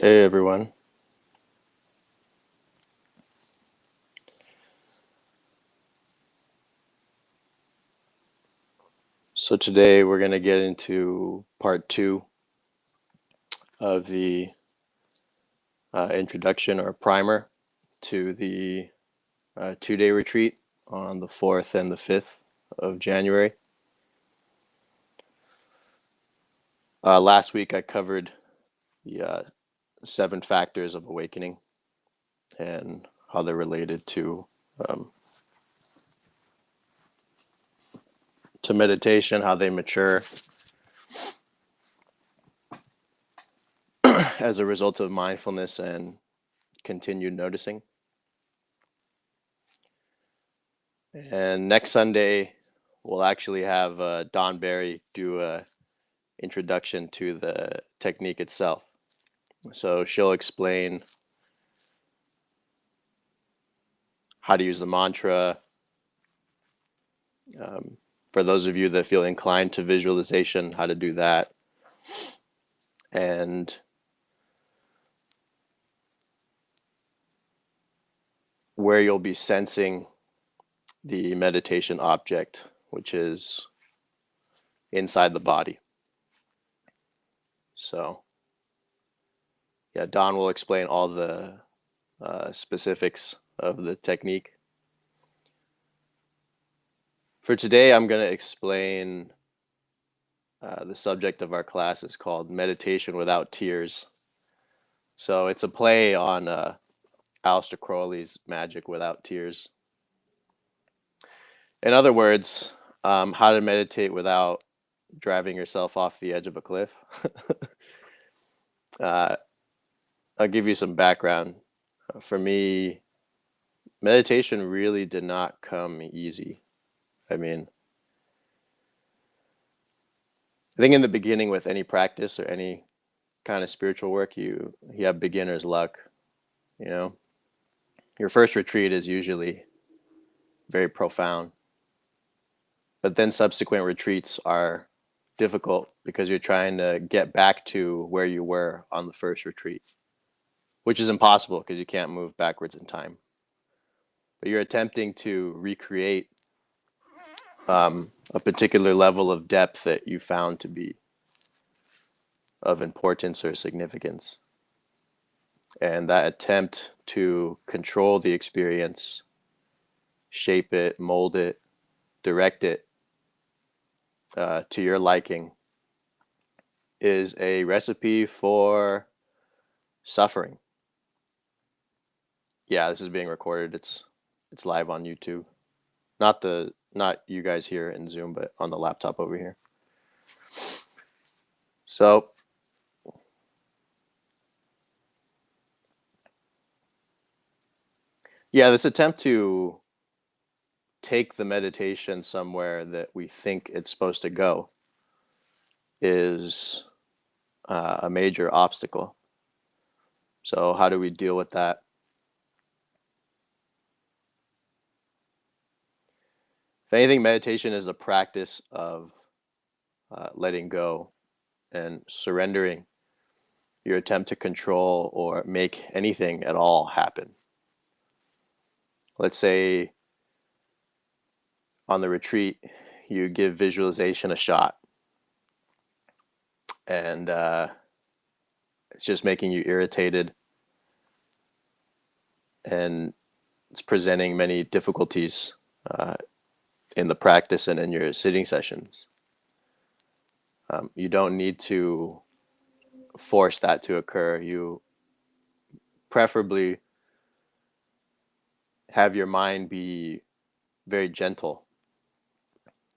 Hey everyone. So today we're going to get into part two of the introduction or primer to the 2-day retreat on the 4th and the 5th of January. Last week I covered the 7 factors of awakening and how they're related um, to meditation, how they mature as a result of mindfulness and continued noticing. And next Sunday, we'll actually have Don Barie do a introduction to the technique itself. So she'll explain how to use the mantra. Um, for those of you that feel inclined to visualization, how to do that. And where you'll be sensing the meditation object, which is inside the body. So, yeah, Don will explain all the specifics of the technique. For today, I'm going to explain the subject of our class is called Meditation Without Tears. So it's a play on Aleister Crowley's Magic Without Tears. In other words, how to meditate without driving yourself off the edge of a cliff. uh, I'll give you some background. For me, meditation really did not come easy. I mean, I think in the beginning with any practice or any kind of spiritual work, you have beginner's luck. You know, your first retreat is usually very profound, but then subsequent retreats are difficult because you're trying to get back to where you were on the first retreat, which is impossible because you can't move backwards in time. But you're attempting to recreate a particular level of depth that you found to be of importance or significance. And that attempt to control the experience, shape it, mold it, direct it to your liking is a recipe for suffering. Yeah, this is being recorded. It's live on YouTube. Not you guys here in Zoom, but on the laptop over here. So yeah, this attempt to take the meditation somewhere that we think it's supposed to go is a major obstacle. So how do we deal with that? If anything, meditation is a practice of letting go and surrendering your attempt to control or make anything at all happen. Let's say on the retreat, you give visualization a shot, and it's just making you irritated, and it's presenting many difficulties in the practice and in your sitting sessions. You don't need to force that to occur. You preferably have your mind be very gentle,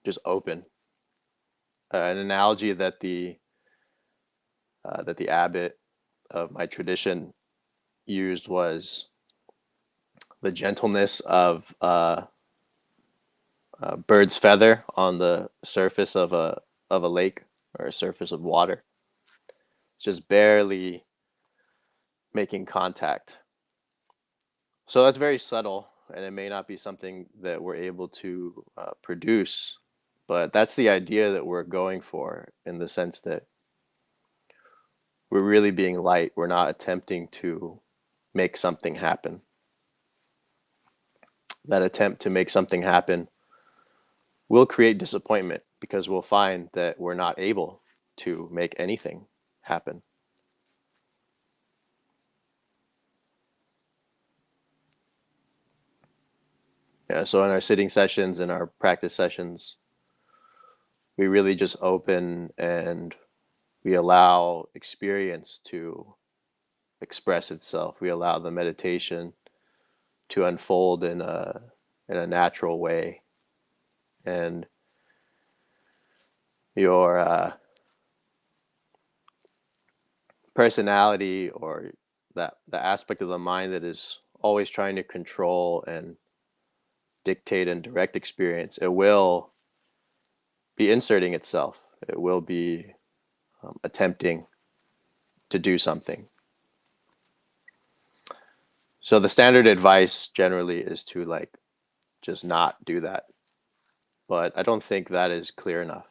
just open. An analogy that the abbot of my tradition used was the gentleness of a bird's feather on the surface of a lake or a surface of water. It's just barely making contact. So that's very subtle, and it may not be something that we're able to produce, but that's the idea that we're going for, in the sense that we're really being light. We're not attempting to make something happen. That attempt to make something happen will create disappointment because we'll find that we're not able to make anything happen. Yeah, so in our sitting sessions and our practice sessions, we really just open and we allow experience to express itself. We allow the meditation to unfold in a natural way, and your personality, or that the aspect of the mind that is always trying to control and dictate and direct experience, it will be inserting itself. It will be attempting to do something. So the standard advice generally is to like just not do that. But I don't think that is clear enough.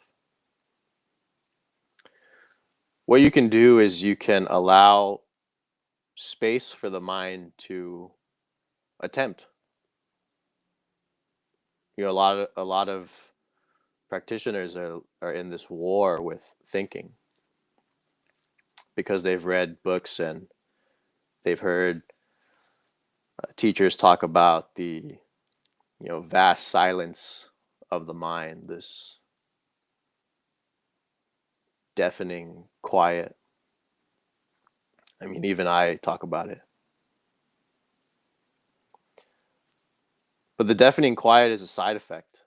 What you can do is you can allow space for the mind to attempt. You know, a lot of practitioners are in this war with thinking because they've read books and they've heard teachers talk about the vast silence of the mind, this deafening quiet. I mean, even I talk about it. But the deafening quiet is a side effect,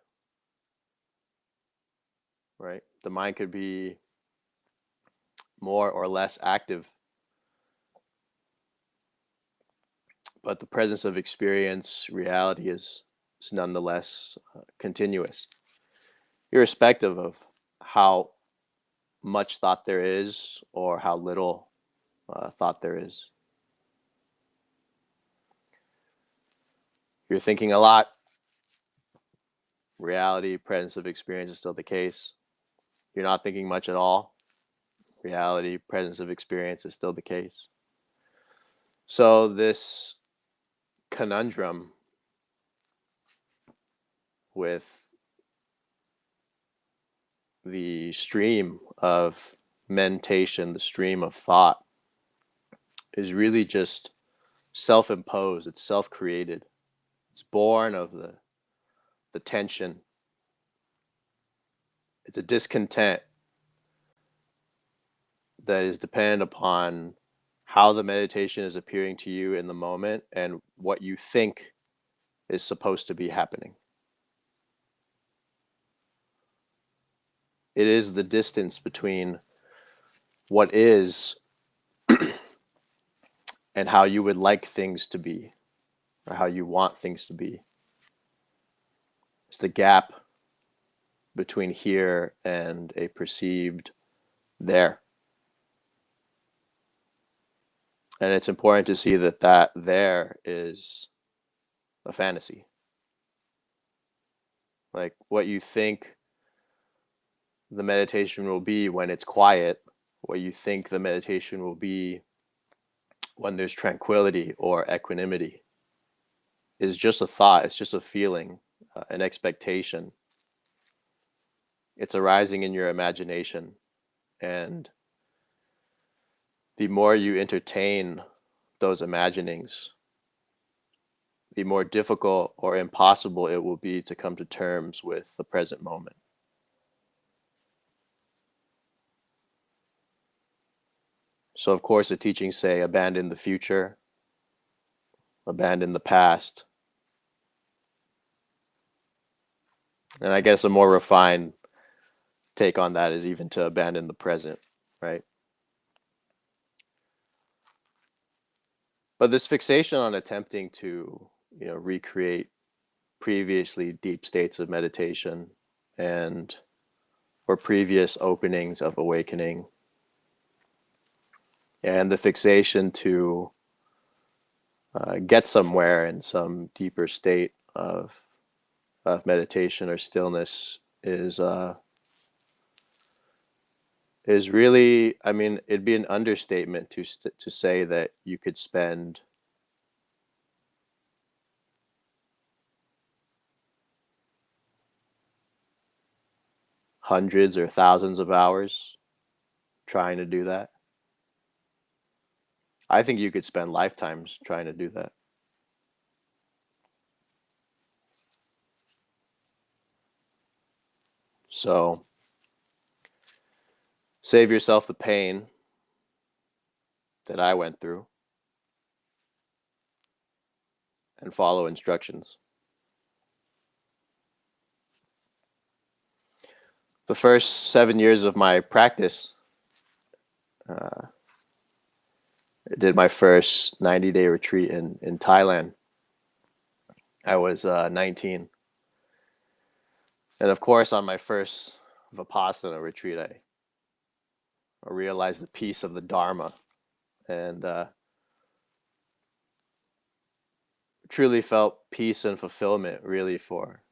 right? The mind could be more or less active, but the presence of experience, reality is nonetheless continuous, irrespective of how much thought there is or how little thought there is. You're thinking a lot, reality, presence of experience is still the case. You're not thinking much at all, reality, presence of experience is still the case. So this conundrum with the stream of mentation, the stream of thought, is really just self-imposed. It's self-created. It's born of the tension. It's a discontent that is dependent upon how the meditation is appearing to you in the moment and what you think is supposed to be happening. It is the distance between what is and how you would like things to be, or how you want things to be. It's the gap between here and a perceived there. And it's important to see that that there is a fantasy. Like what you think the meditation will be when it's quiet, what you think the meditation will be when there's tranquility or equanimity, is just a thought. It's just a feeling, an expectation. It's arising in your imagination. And the more you entertain those imaginings, the more difficult or impossible it will be to come to terms with the present moment. So, of course, the teachings say abandon the future, abandon the past. And I guess a more refined take on that is even to abandon the present, right? But this fixation on attempting to, recreate previously deep states of meditation and or previous openings of awakening, and the fixation to get somewhere in some deeper state of meditation or stillness is is really, I mean, it'd be an understatement to say that you could spend hundreds or thousands of hours trying to do that. I think you could spend lifetimes trying to do that. So save yourself the pain that I went through and follow instructions. The first 7 years of my practice, uh, I did my first 90-day retreat in Thailand. I was 19. And of course, on my first Vipassana retreat, I realized the peace of the Dharma and truly felt peace and fulfillment really for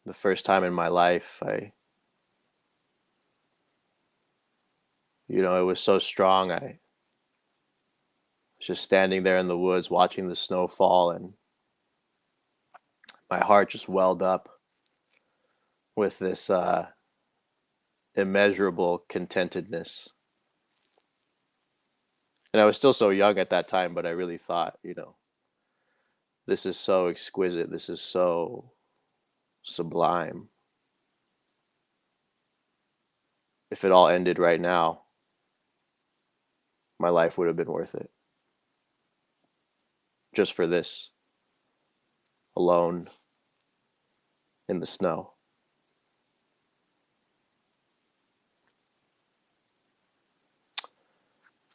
the first time in my life. It was so strong. I was just standing there in the woods watching the snow fall, and my heart just welled up with this immeasurable contentedness. And I was still so young at that time, but I really thought, this is so exquisite. This is so sublime. If it all ended right now, my life would have been worth it. Just for this, alone in the snow.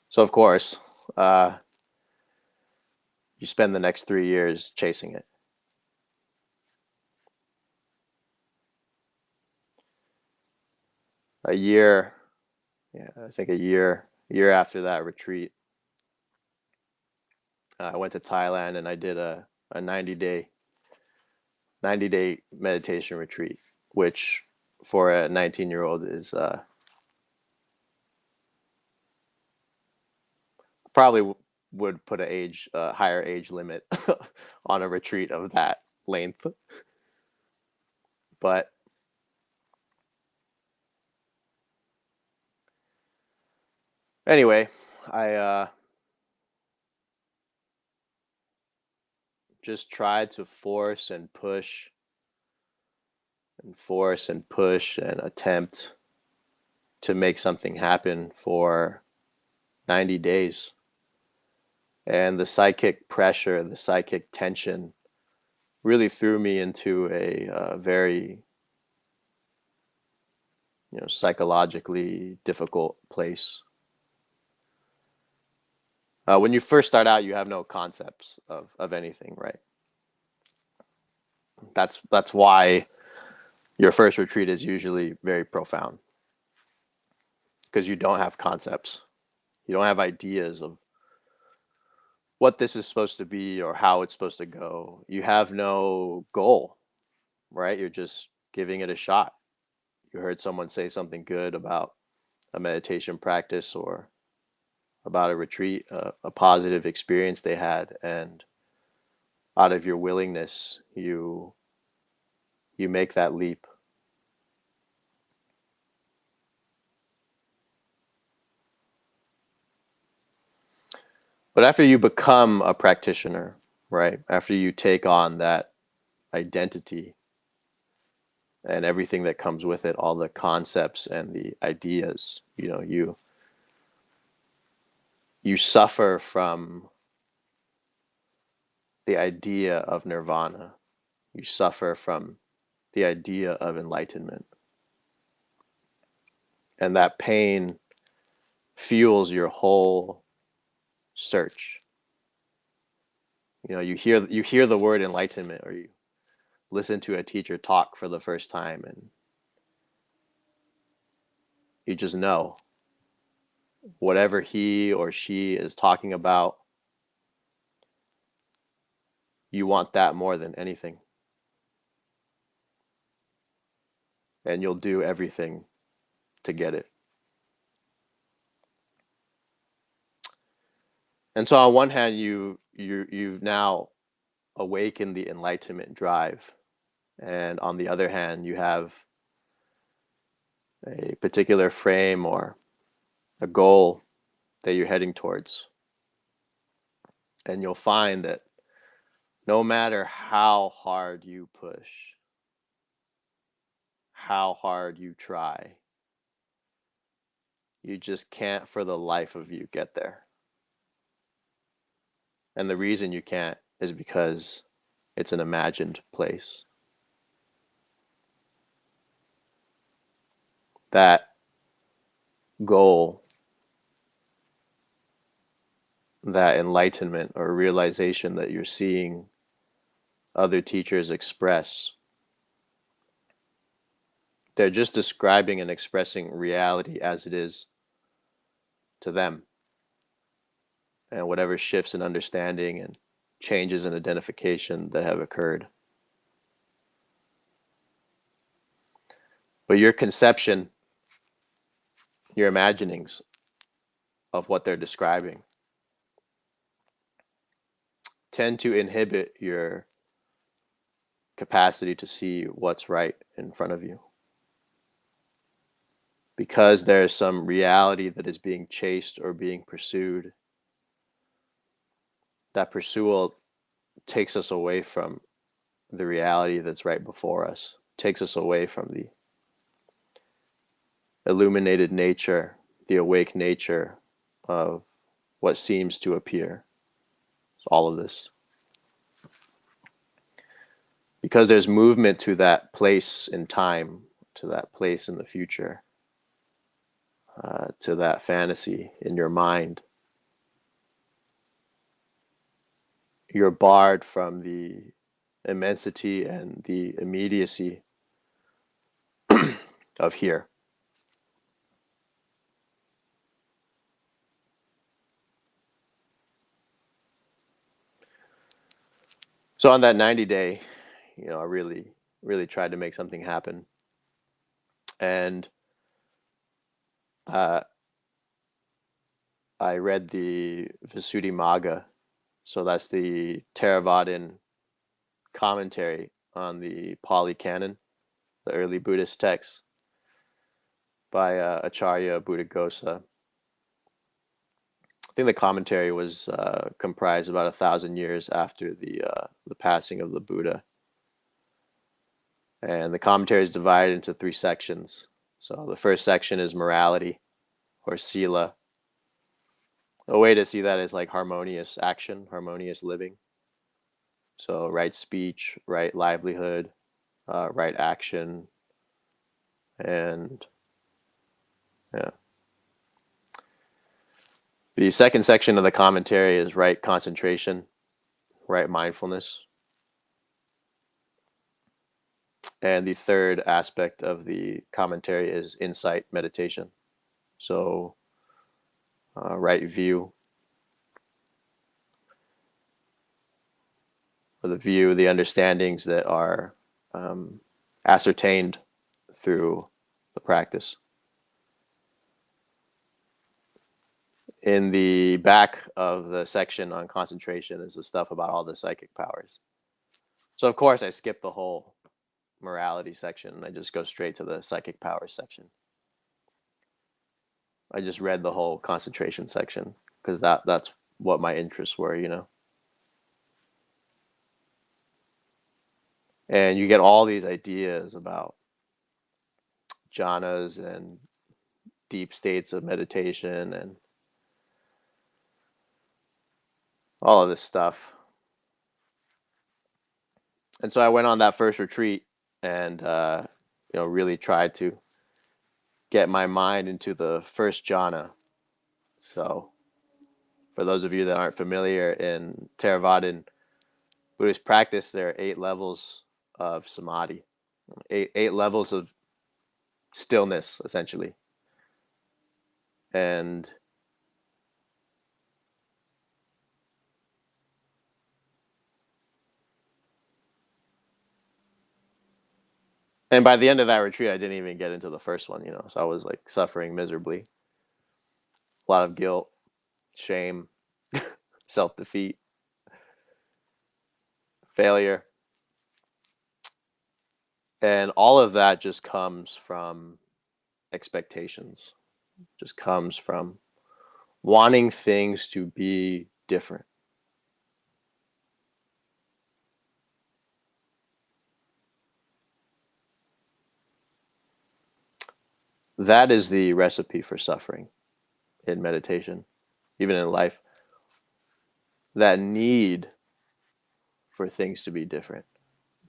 So, of course, you spend the next 3 years chasing it. A year, yeah, I think a year after that retreat, I went to Thailand and I did a 90-day meditation retreat, which for a 19-year-old is probably would put a higher age limit on a retreat of that length. But anyway, I just tried to force and push and attempt to make something happen for 90 days. And the psychic pressure, the psychic tension really threw me into a very, psychologically difficult place. When you first start out, you have no concepts of anything, right? That's why your first retreat is usually very profound, because you don't have concepts. You don't have ideas of what this is supposed to be or how it's supposed to go. You have no goal, right? You're just giving it a shot. You heard someone say something good about a meditation practice or about a retreat, a positive experience they had, and out of your willingness, you make that leap. But after you become a practitioner, right? After you take on that identity and everything that comes with it, all the concepts and the ideas, you suffer from the idea of nirvana. You suffer from the idea of enlightenment. And that pain fuels your whole search. You hear the word enlightenment, or you listen to a teacher talk for the first time, and you just know whatever he or she is talking about, you want that more than anything. And you'll do everything to get it. And so on one hand, you've now awakened the enlightenment drive, and on the other hand, you have a particular frame or a goal that you're heading towards. And you'll find that no matter how hard you push, how hard you try, you just can't for the life of you get there. And the reason you can't is because it's an imagined place. That goal, that enlightenment or realization that you're seeing other teachers express, they're just describing and expressing reality as it is to them. And whatever shifts in understanding and changes in identification that have occurred. But your conception, your imaginings of what they're describing tend to inhibit your capacity to see what's right in front of you. Because there's some reality that is being chased or being pursued, that pursuit takes us away from the reality that's right before us, takes us away from the illuminated nature, the awake nature of what seems to appear. All of this. Because there's movement to that place in time, to that place in the future, to that fantasy in your mind. You're barred from the immensity and the immediacy of here. So on that 90-day, I really tried to make something happen. And I read the Visuddhimagga. So that's the Theravadan commentary on the Pali Canon, the early Buddhist texts by Acharya Buddhaghosa. I think the commentary was comprised about 1,000 years after the passing of the Buddha. And the commentary is divided into 3 sections. So the first section is morality, or sila. A way to see that is like harmonious action, harmonious living. So right speech, right livelihood, right action, and yeah. The second section of the commentary is right concentration, right mindfulness. And the third aspect of the commentary is insight meditation. So right view, or the view, the understandings that are ascertained through the practice. In the back of the section on concentration is the stuff about all the psychic powers. So of course I skipped the whole morality section and I just go straight to the psychic powers section. I just read the whole concentration section because that's what my interests were, And you get all these ideas about jhanas and deep states of meditation and all of this stuff. And so I went on that first retreat and really tried to get my mind into the first jhana. So for those of you that aren't familiar, in Theravadan Buddhist practice, there are 8 levels of samadhi, eight levels of stillness, essentially. And by the end of that retreat, I didn't even get into the first one, So I was like suffering miserably, a lot of guilt, shame, self-defeat, failure. And all of that just comes from expectations, just comes from wanting things to be different. That is the recipe for suffering in meditation, even in life. That need for things to be different.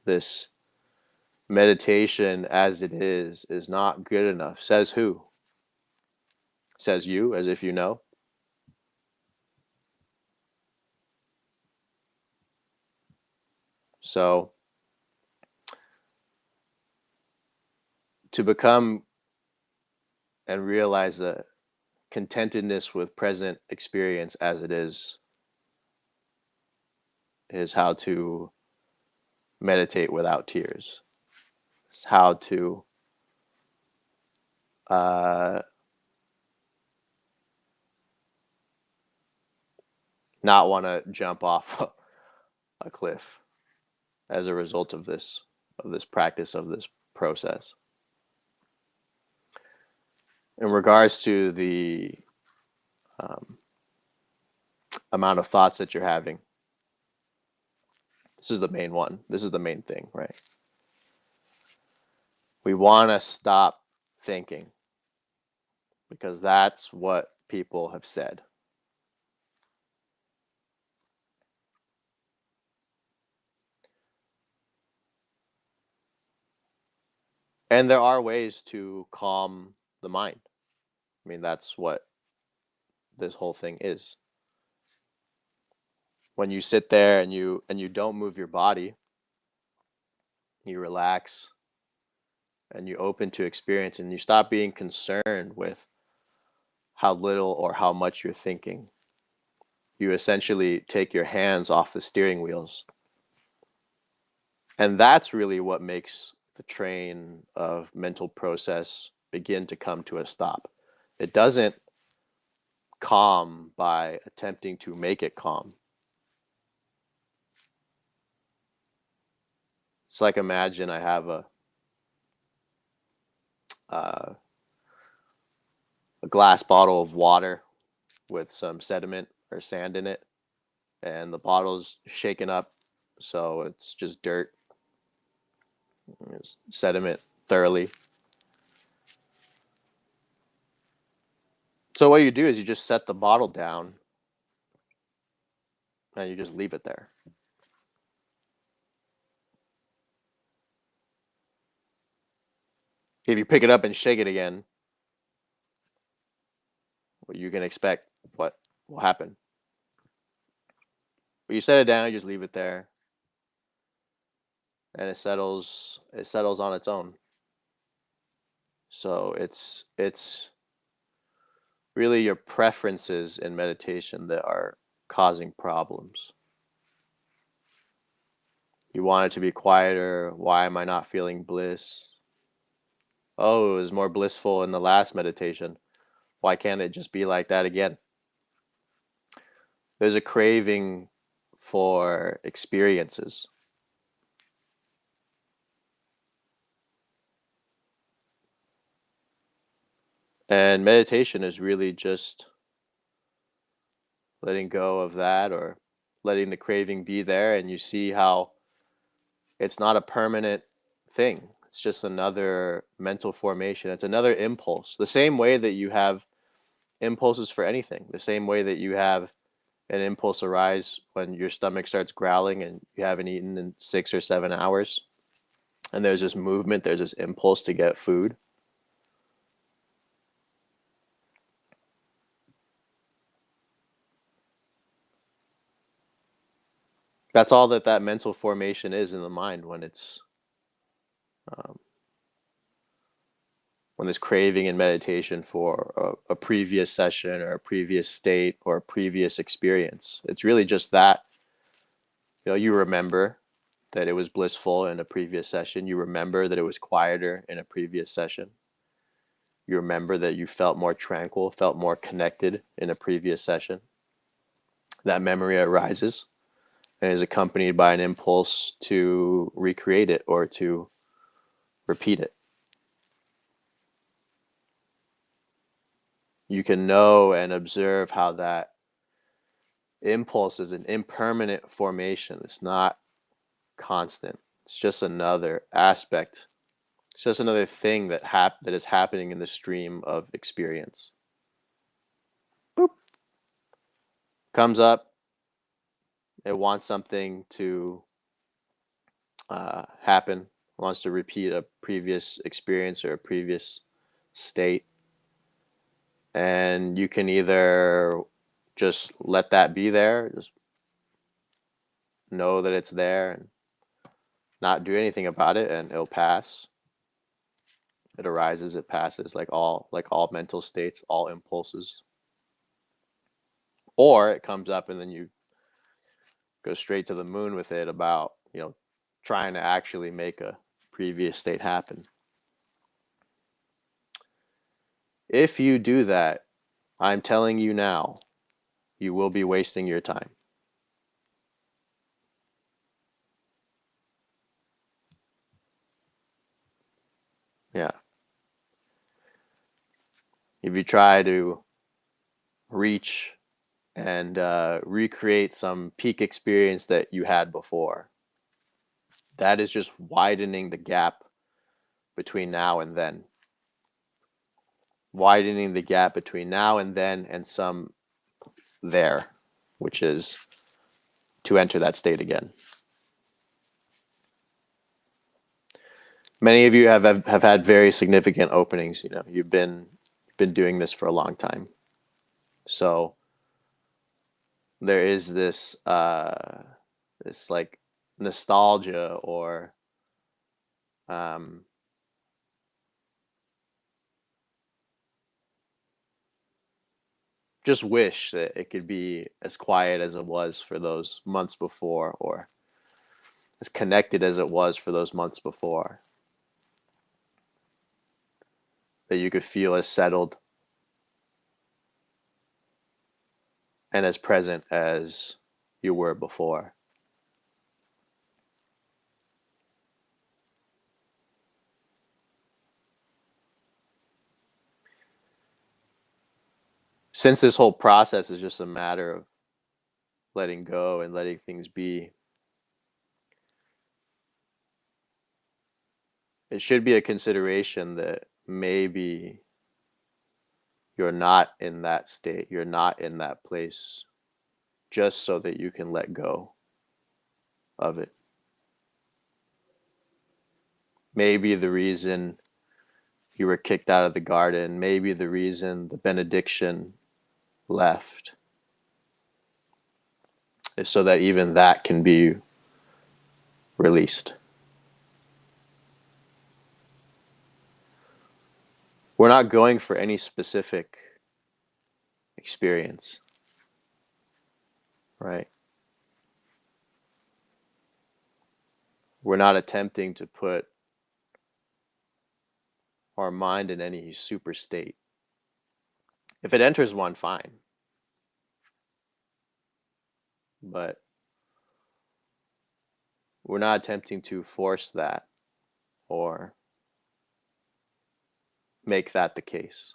This meditation as it is not good enough. Says who? Says you, as if you know. So to become and realize a contentedness with present experience as it is how to meditate without tears. It's how to uh, not want to jump off a cliff as a result of this practice, of this process. In regards to the um, amount of thoughts that you're having, this is the main one. This is the main thing, right? We want to stop thinking because that's what people have said. And there are ways to calm the mind. I mean, that's what this whole thing is. When you sit there and you don't move your body, you relax and you open to experience and you stop being concerned with how little or how much you're thinking. You essentially take your hands off the steering wheels. And that's really what makes the train of mental process begin to come to a stop. It doesn't calm by attempting to make it calm. It's like imagine I have uh, a glass bottle of water with some sediment or sand in it, and the bottle's shaken up, so it's just dirt, it's sediment thoroughly. So what you do is you just set the bottle down and you just leave it there. If you pick it up and shake it again, what you can expect what will happen. But you set it down, you just leave it there, and it settles on its own. So it's really your preferences in meditation that are causing problems. You want it to be quieter. Why am I not feeling bliss? Oh, it was more blissful in the last meditation. Why can't it just be like that again? There's a craving for experiences. And meditation is really just letting go of that or letting the craving be there, and you see how it's not a permanent thing. It's just another mental formation. It's another impulse. The same way that you have impulses for anything, the same way that you have an impulse arise when your stomach starts growling and you haven't eaten in 6 or 7 hours, and there's this movement, there's this impulse to get food. That's all that that mental formation is in the mind um, when there's craving in meditation for a previous session or a previous state or a previous experience. It's really just that. You remember that it was blissful in a previous session. You remember that it was quieter in a previous session. You remember that you felt more tranquil, felt more connected in a previous session. that memory arises and is accompanied by an impulse to recreate it or to repeat it. You can know and observe how that impulse is an impermanent formation. It's not constant. It's just another aspect. It's just another thing that is happening in the stream of experience. Boop. Comes up. It wants something to happen. It wants to repeat a previous experience or a previous state. And you can either just let that be there, just know that it's there and not do anything about it, and it'll pass. It arises, it passes, like all mental states, all impulses. Or it comes up and then you go straight to the moon with it about, trying to actually make a previous state happen. If you do that, I'm telling you now, you will be wasting your time. Yeah. If you try to reach and recreate some peak experience that you had before, that is just widening the gap between now and then. Widening the gap between now and then and some there, which is to enter that state again. Many of you have had very significant openings. You've been doing this for a long time, so there is this like nostalgia or um, just wish that it could be as quiet as it was for those months before, or as connected as it was for those months before. That you could feel as settled and as present as you were before. Since this whole process is just a matter of letting go and letting things be, it should be a consideration that maybe you're not in that state, you're not in that place, just so that you can let go of it. Maybe the reason you were kicked out of the garden, maybe the reason the benediction left is so that even that can be released. We're not going for any specific experience, right? We're not attempting to put our mind in any super state. If it enters one, fine. But we're not attempting to force that or make that the case.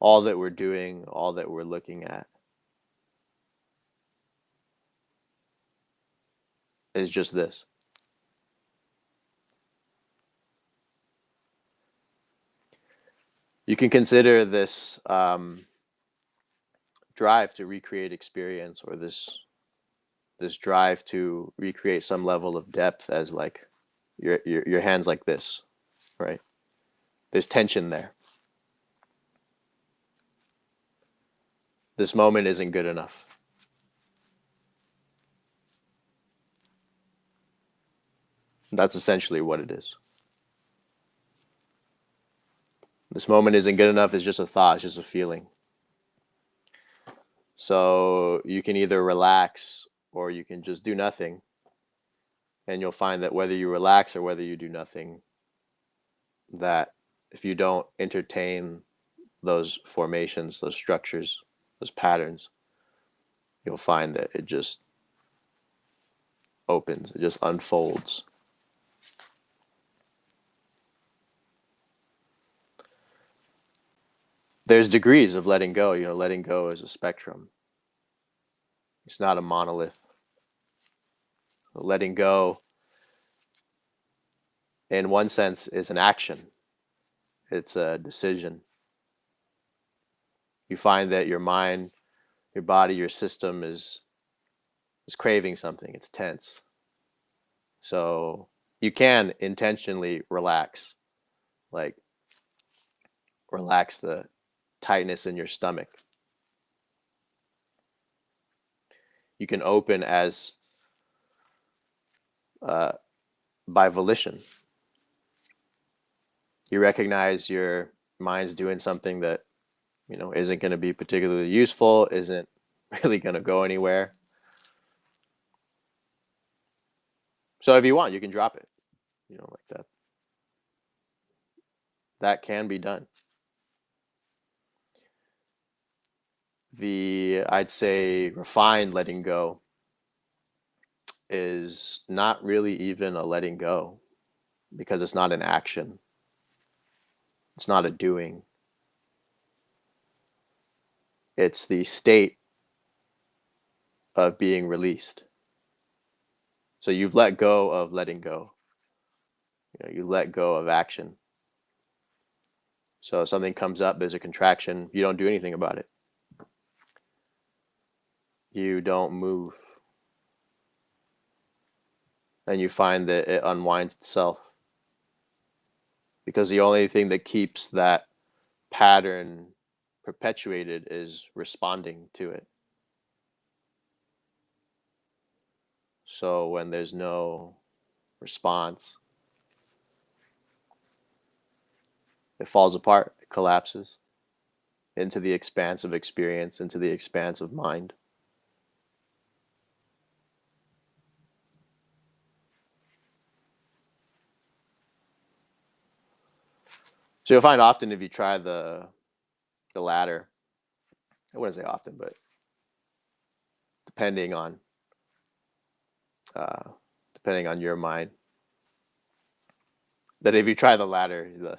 All that we're doing, all that we're looking at is just this. You can consider this drive to recreate experience, or this drive to recreate some level of depth, as like your hands like this, right? There's tension there. This moment isn't good enough. That's essentially what it is. This moment isn't good enough is just a thought, it's just a feeling. So you can either relax or you can just do nothing. And you'll find that whether you relax or whether you do nothing, that if you don't entertain those formations, those structures, those patterns, you'll find that it just opens, it just unfolds. There's degrees of letting go. Letting go is a spectrum. It's not a monolith. Letting go, in one sense, is an action. It's a decision. You find that your mind, your body, your system is craving something. It's tense. So you can intentionally relax, like relax the tightness in your stomach. You can open as by volition. You recognize your mind's doing something that isn't going to be particularly useful, isn't really going to go anywhere. So if you want, you can drop it, like that. That can be done. I'd say refined letting go is not really even a letting go, because it's not an action. It's not a doing. It's the state of being released. So you've let go of letting go. You let go of action. So if something comes up, there's a contraction, you don't do anything about it. You don't move. And you find that it unwinds itself. Because the only thing that keeps that pattern perpetuated is responding to it. So when there's no response, it falls apart, it collapses into the expanse of experience, into the expanse of mind. So you'll find often, if you try the latter, I wouldn't say often, but depending on uh, depending on your mind, that if you try the latter,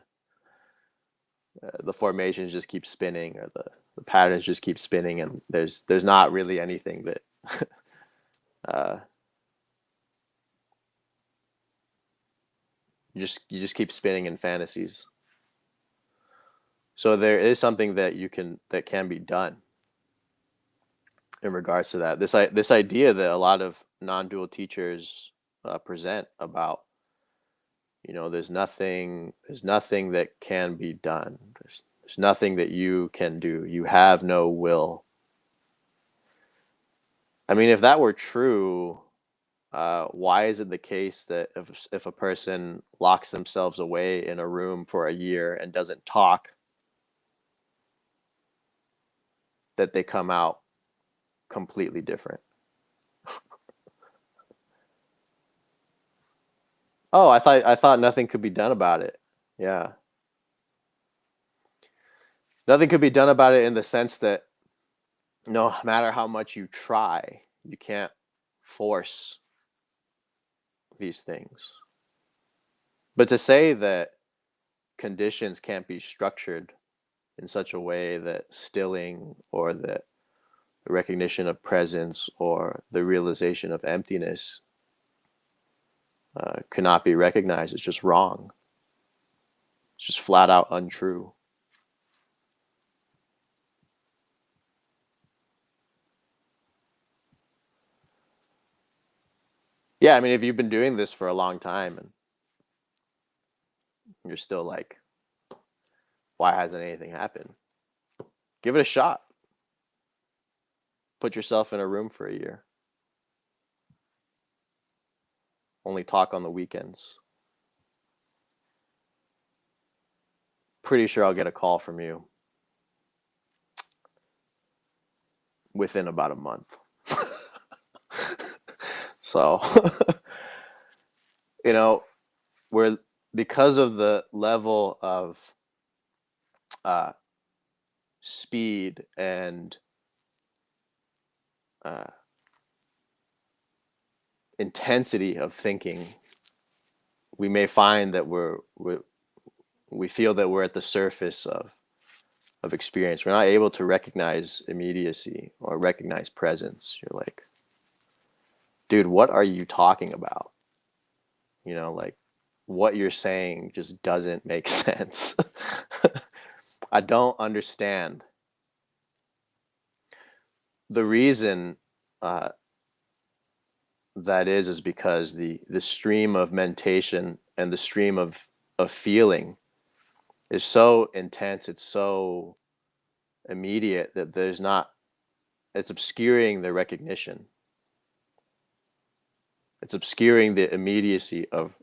the formations just keep spinning, or the patterns just keep spinning, and there's not really anything that uh, you just keep spinning in fantasies. So there is something that can be done in regards to that. This idea that a lot of non-dual teachers present about, there's nothing that can be done. There's nothing that you can do. You have no will. I mean, if that were true, why is it the case that if a person locks themselves away in a room for a year and doesn't talk, that they come out completely different? Oh, I thought nothing could be done about it. Yeah. Nothing could be done about it in the sense that no matter how much you try, you can't force these things. But to say that conditions can't be structured in such a way that stilling, or that the recognition of presence, or the realization of emptiness cannot be recognized, is just wrong. It's just flat out untrue. Yeah, I mean, if you've been doing this for a long time and you're still like, why hasn't anything happened? Give it a shot. Put yourself in a room for a year. Only talk on the weekends. Pretty sure I'll get a call from you within about a month. So, you know, we're because of the level of uh, speed and uh, intensity of thinking, we may find that we feel that we're at the surface of experience. We're not able to recognize immediacy or recognize presence. You're like, dude, what are you talking about? Like what you're saying just doesn't make sense. I don't understand. The reason uh, that is because the stream of mentation and the stream of feeling is so intense. It's so immediate that there's not. It's obscuring the recognition. It's obscuring the immediacy of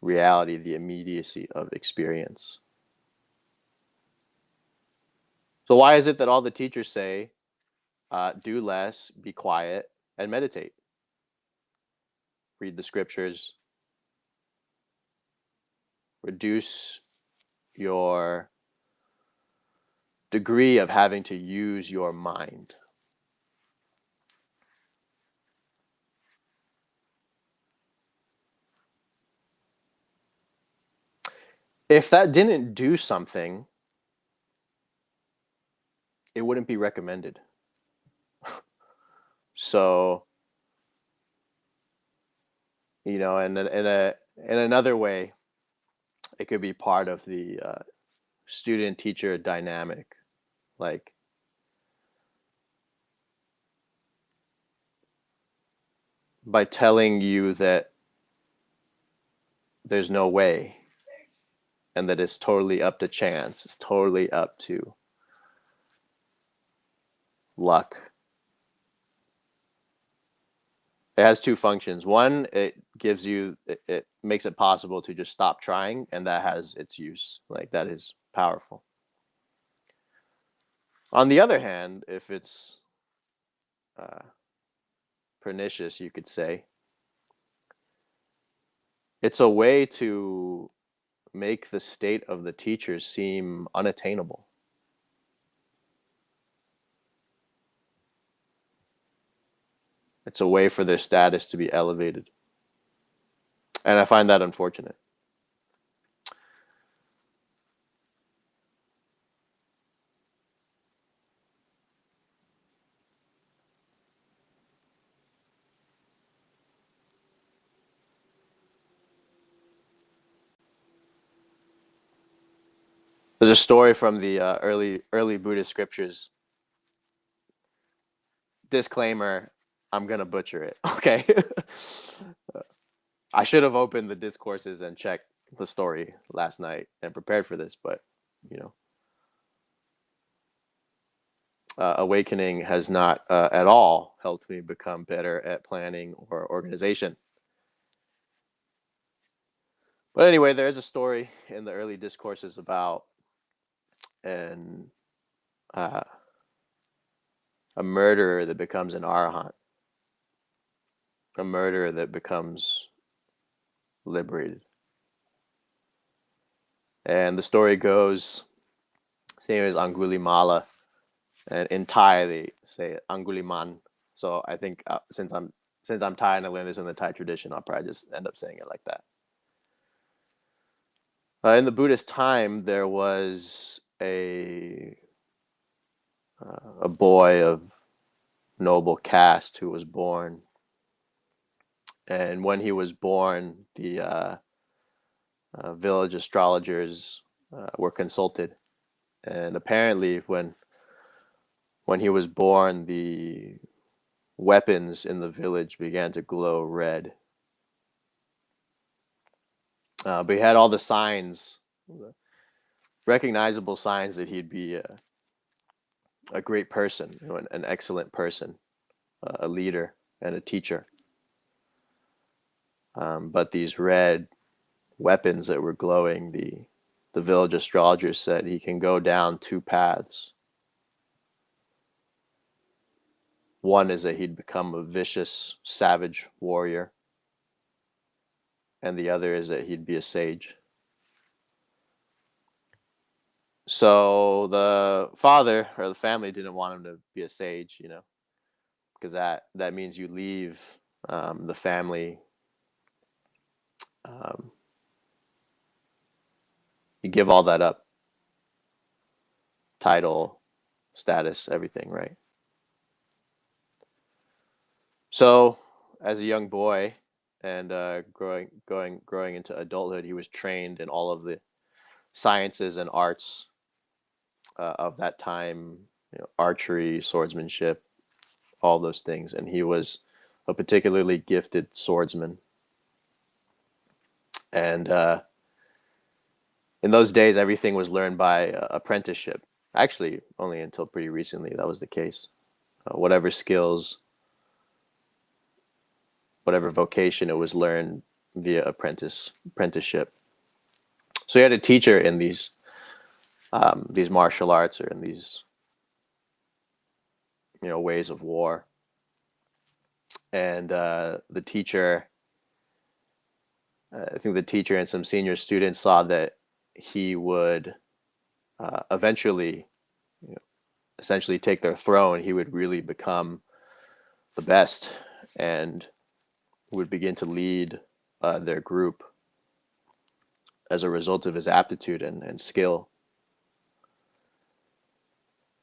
reality, the immediacy of experience. So why is it that all the teachers say, do less, be quiet, and meditate? Read the scriptures, reduce your degree of having to use your mind. If that didn't do something, it wouldn't be recommended. So, in another way, it could be part of the student teacher dynamic. Like, by telling you that there's no way and that it's totally up to chance, it's totally up to luck. It has two functions. One, it makes it possible to just stop trying, and that has its use. Like, that is powerful. On the other hand, if it's uh, pernicious, you could say, it's a way to make the state of the teachers seem unattainable. It's a way for their status to be elevated. And I find that unfortunate. There's a story from the early Buddhist scriptures. Disclaimer: I'm gonna butcher it. Okay. I should have opened the discourses and checked the story last night and prepared for this, but you know, awakening has not at all helped me become better at planning or organization. But anyway, there is a story in the early discourses about an uh, a murderer that becomes an arahant, a murderer that becomes liberated. And the story goes, his name is Angulimala, and in Thai they say Anguliman. So I think since I'm Thai and I learned this in the Thai tradition, I'll probably just end up saying it like that. In the Buddhist time, there was a boy of noble caste who was born, and when he was born, the village astrologers were consulted, and apparently, when he was born, the weapons in the village began to glow red. But he had all the signs, recognizable signs that he'd be a great person, an excellent person, a leader, and a teacher. But these red weapons that were glowing, the village astrologer said he can go down two paths. One is that he'd become a vicious, savage warrior, and the other is that he'd be a sage. So the father or the family didn't want him to be a sage, because that means you leave the family. Um, you give all that up, title, status, everything, right? So as a young boy and growing into adulthood, he was trained in all of the sciences and arts of that time, archery, swordsmanship, all those things, and he was a particularly gifted swordsman. And in those days, everything was learned by apprenticeship. Actually, only until pretty recently that was the case. Whatever skills, whatever vocation, it was learned via apprenticeship. So he had a teacher in these martial arts or in these ways of war, and the teacher, I think the teacher and some senior students saw that he would eventually, you know, essentially take their throne. He would really become the best and would begin to lead their group as a result of his aptitude and skill.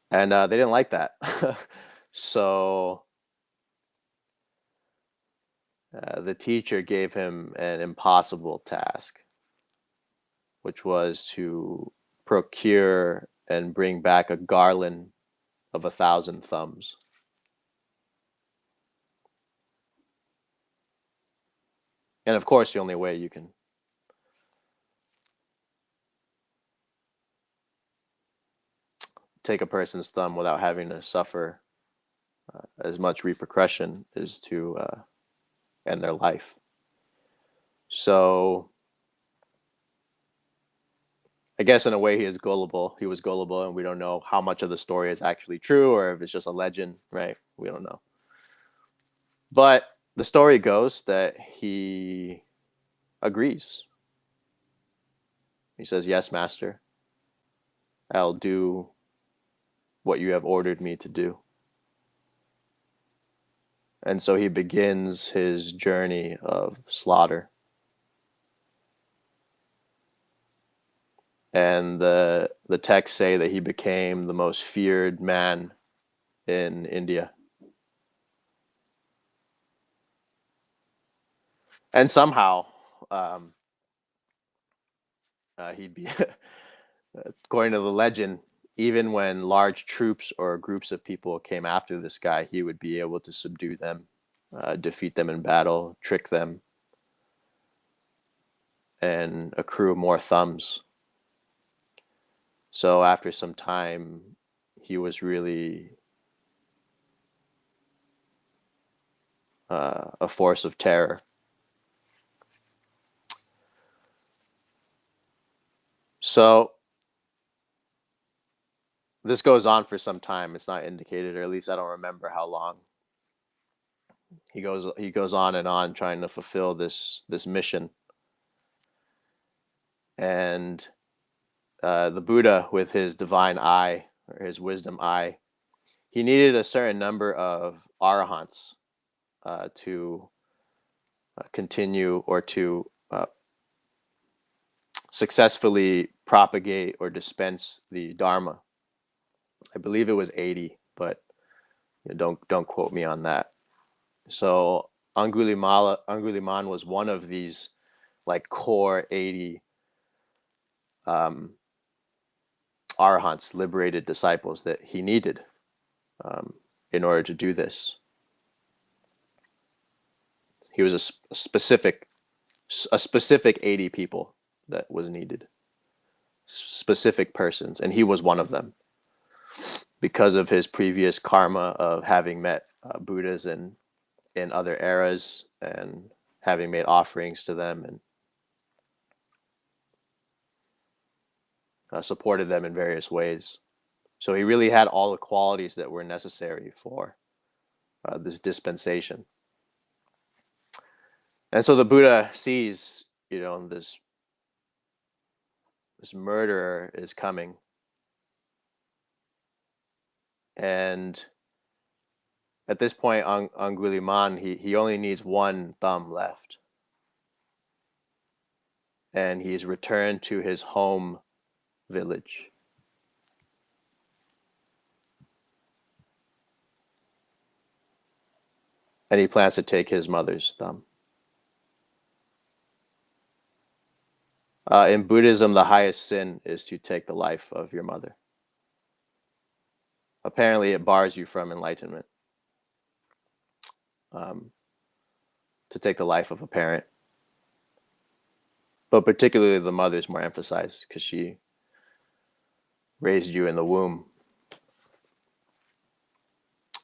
And they didn't like that. So the teacher gave him an impossible task, which was to procure and bring back a garland of 1,000 thumbs. And of course, the only way you can take a person's thumb without having to suffer as much repercussion is to end their life. So I guess in a way he is gullible. He was gullible, and we don't know how much of the story is actually true or if it's just a legend, right? We don't know. But the story goes that he agrees. He says, "Yes, master, I'll do what you have ordered me to do." And so he begins his journey of slaughter. And the texts say that he became the most feared man in India. And somehow, um, he'd be, according to the legend, even when large troops or groups of people came after this guy, he would be able to subdue them, defeat them in battle, trick them, and accrue more thumbs. So after some time, he was really a force of terror. So this goes on for some time. It's not indicated, or at least I don't remember how long. He goes on and on trying to fulfill this mission. And the Buddha, with his divine eye or his wisdom eye, he needed a certain number of arahants to continue or to successfully propagate or dispense the Dharma. I believe it was 80, but don't quote me on that. So Anguliman was one of these like core 80 um, arahants, liberated disciples that he needed um, in order to do this. He was a specific 80 people that was needed, specific persons, and he was one of them because of his previous karma of having met Buddhas in other eras and having made offerings to them and supported them in various ways. So he really had all the qualities that were necessary for this dispensation. And so the Buddha sees, this murderer is coming, And at this point, Angulimala, he only needs one thumb left. And he's returned to his home village. And he plans to take his mother's thumb. In Buddhism, the highest sin is to take the life of your mother. Apparently, it bars you from enlightenment. To take the life of a parent. But particularly the mother is more emphasized because she raised you in the womb.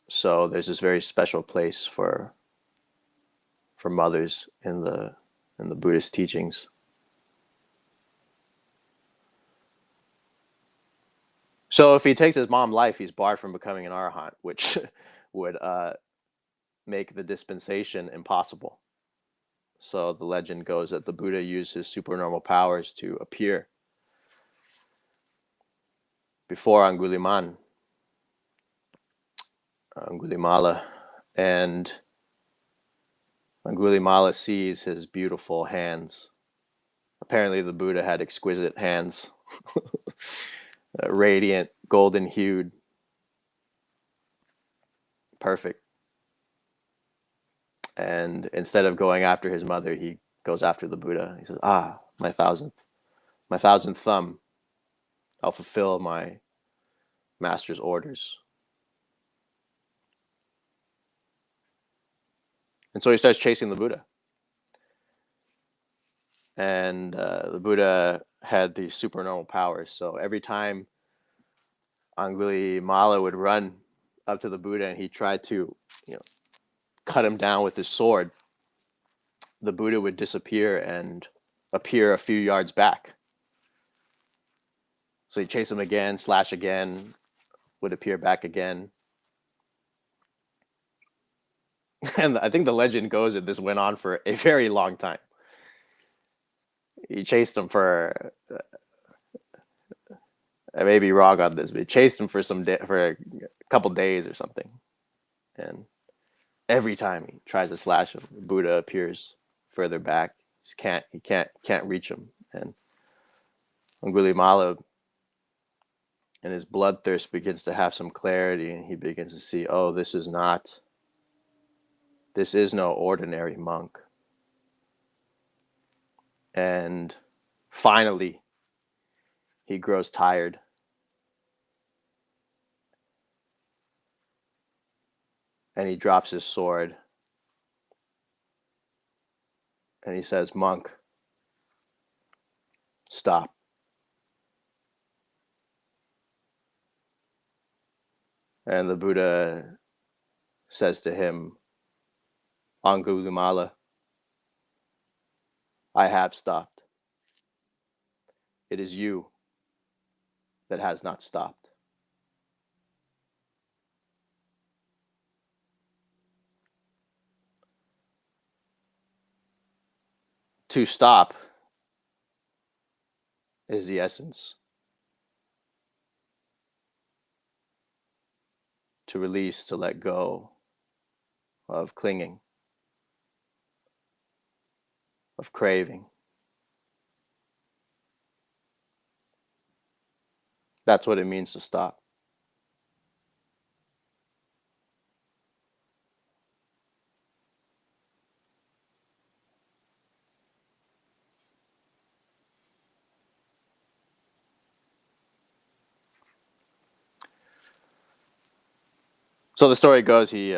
So there's this very special place for mothers in the Buddhist teachings. So if he takes his mom's life, he's barred from becoming an arahant, which would make the dispensation impossible. So the legend goes that the Buddha used his supernormal powers to appear before Angulimala, and Angulimala sees his beautiful hands. Apparently the Buddha had exquisite hands, radiant, golden hued, perfect. And instead of going after his mother, he goes after the Buddha. He says, my thousandth thumb. I'll fulfill my master's orders. And so he starts chasing the Buddha. And the Buddha had these supernormal powers. So every time Angulimala would run up to the Buddha and he tried to, cut him down with his sword, the Buddha would disappear and appear a few yards back. So he'd chase him again, slash again, would appear back again. And I think the legend goes that this went on for a very long time. He chased him for, I may be wrong on this, but he chased him for for a couple days or something. And every time he tries to slash him, the Buddha appears further back. He can't reach him. And Angulimala, and his bloodthirst begins to have some clarity, and he begins to see, this is no ordinary monk. And finally, he grows tired. And he drops his sword. And he says, "Monk, stop." And the Buddha says to him, "Angulimala, I have stopped. It is you that has not stopped." To stop is the essence. To release, to let go of clinging, of craving. That's what it means to stop. So the story goes, he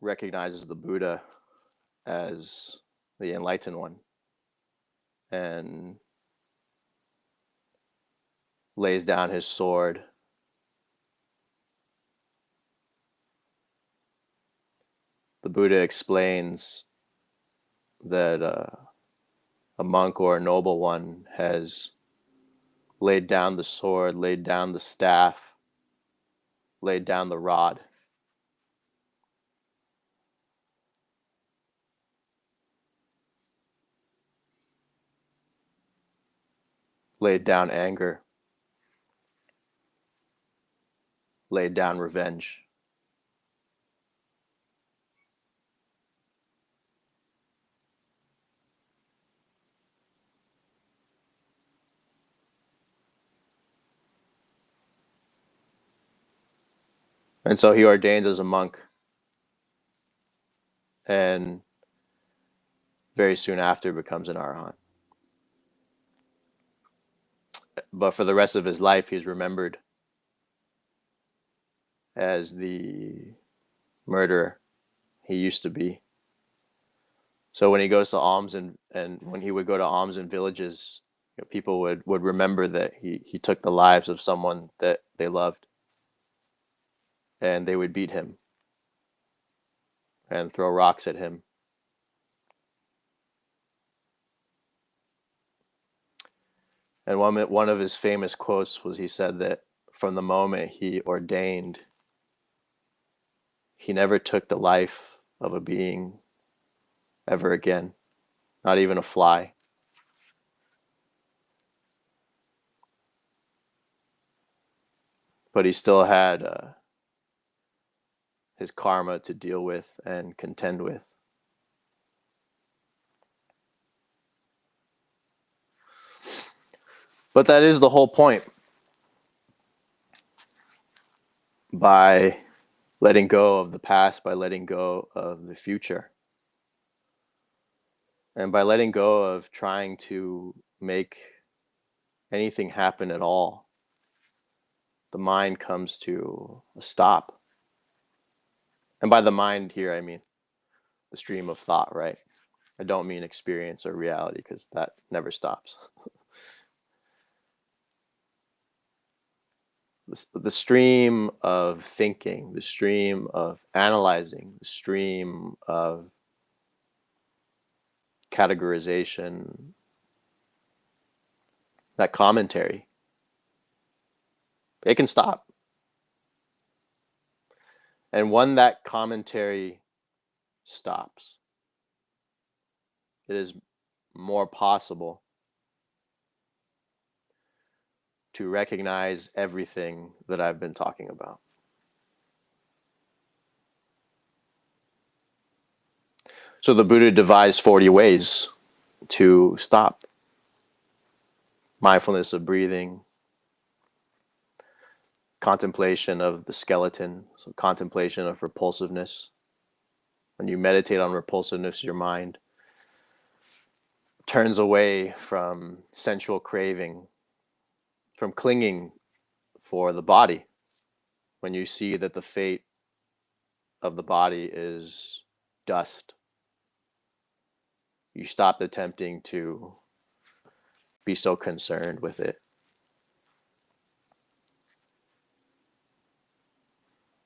recognizes the Buddha as the enlightened one and lays down his sword. The Buddha explains that a monk or a noble one has laid down the sword, laid down the staff, laid down the rod. Laid down anger, laid down revenge. And so he ordains as a monk, and very soon after becomes an arahant. But for the rest of his life, he's remembered as the murderer he used to be. So when he goes to alms and when he would go to alms in villages, people would remember that he took the lives of someone that they loved, and they would beat him and throw rocks at him. And one of his famous quotes was, he said that from the moment he ordained, he never took the life of a being ever again, not even a fly. But he still had his karma to deal with and contend with. But that is the whole point. By letting go of the past, by letting go of the future, and by letting go of trying to make anything happen at all, the mind comes to a stop. And by the mind here, I mean the stream of thought, right? I don't mean experience or reality, because that never stops. The stream of thinking, the stream of analyzing, the stream of categorization, that commentary, it can stop. And when that commentary stops, it is more possible to recognize everything that I've been talking about. So the Buddha devised 40 ways to stop. Mindfulness of breathing, contemplation of the skeleton, so contemplation of repulsiveness. When you meditate on repulsiveness, your mind turns away from sensual craving, from clinging for the body. When you see that the fate of the body is dust, you stop attempting to be so concerned with it.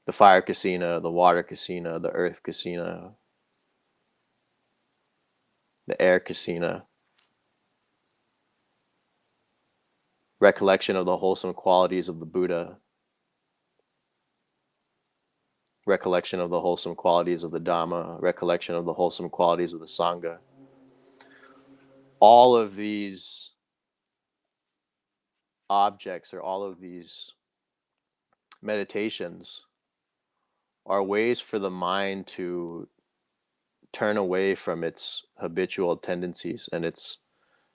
The fire casino, the water casino, the earth casino, the air casino. Recollection of the wholesome qualities of the Buddha. Recollection of the wholesome qualities of the Dhamma. Recollection of the wholesome qualities of the Sangha. All of these objects, or all of these meditations, are ways for the mind to turn away from its habitual tendencies and its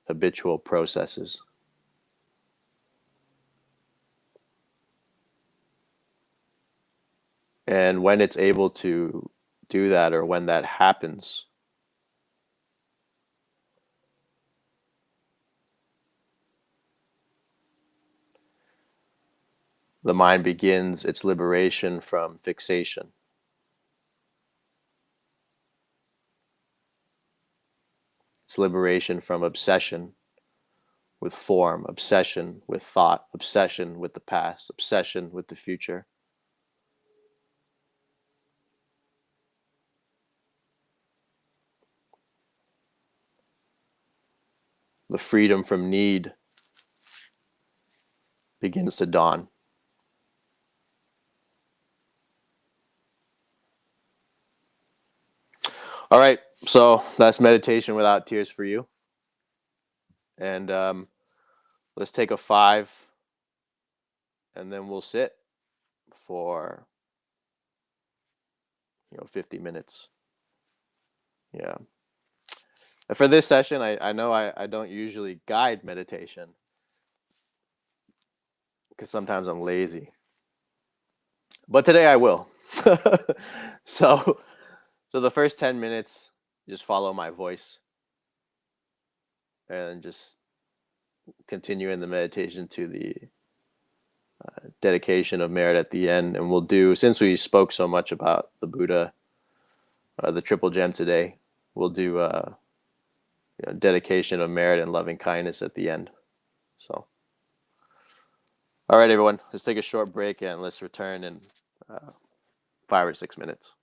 habitual processes. And when it's able to do that, or when that happens, the mind begins its liberation from fixation. Its liberation from obsession with form, obsession with thought, obsession with the past, obsession with the future. The freedom from need begins to dawn. All right, so that's meditation without tears for you. And let's take a 5, and then we'll sit for 50 minutes. Yeah. And for this session, I know I don't usually guide meditation because sometimes I'm lazy, but today I will. So, so the first 10 minutes, just follow my voice and just continue in the meditation to the dedication of merit at the end. And we'll do, since we spoke so much about the Buddha, the triple gem today, we'll do dedication of merit and loving kindness at the end. So, all right, everyone, let's take a short break and let's return in 5 or 6 minutes.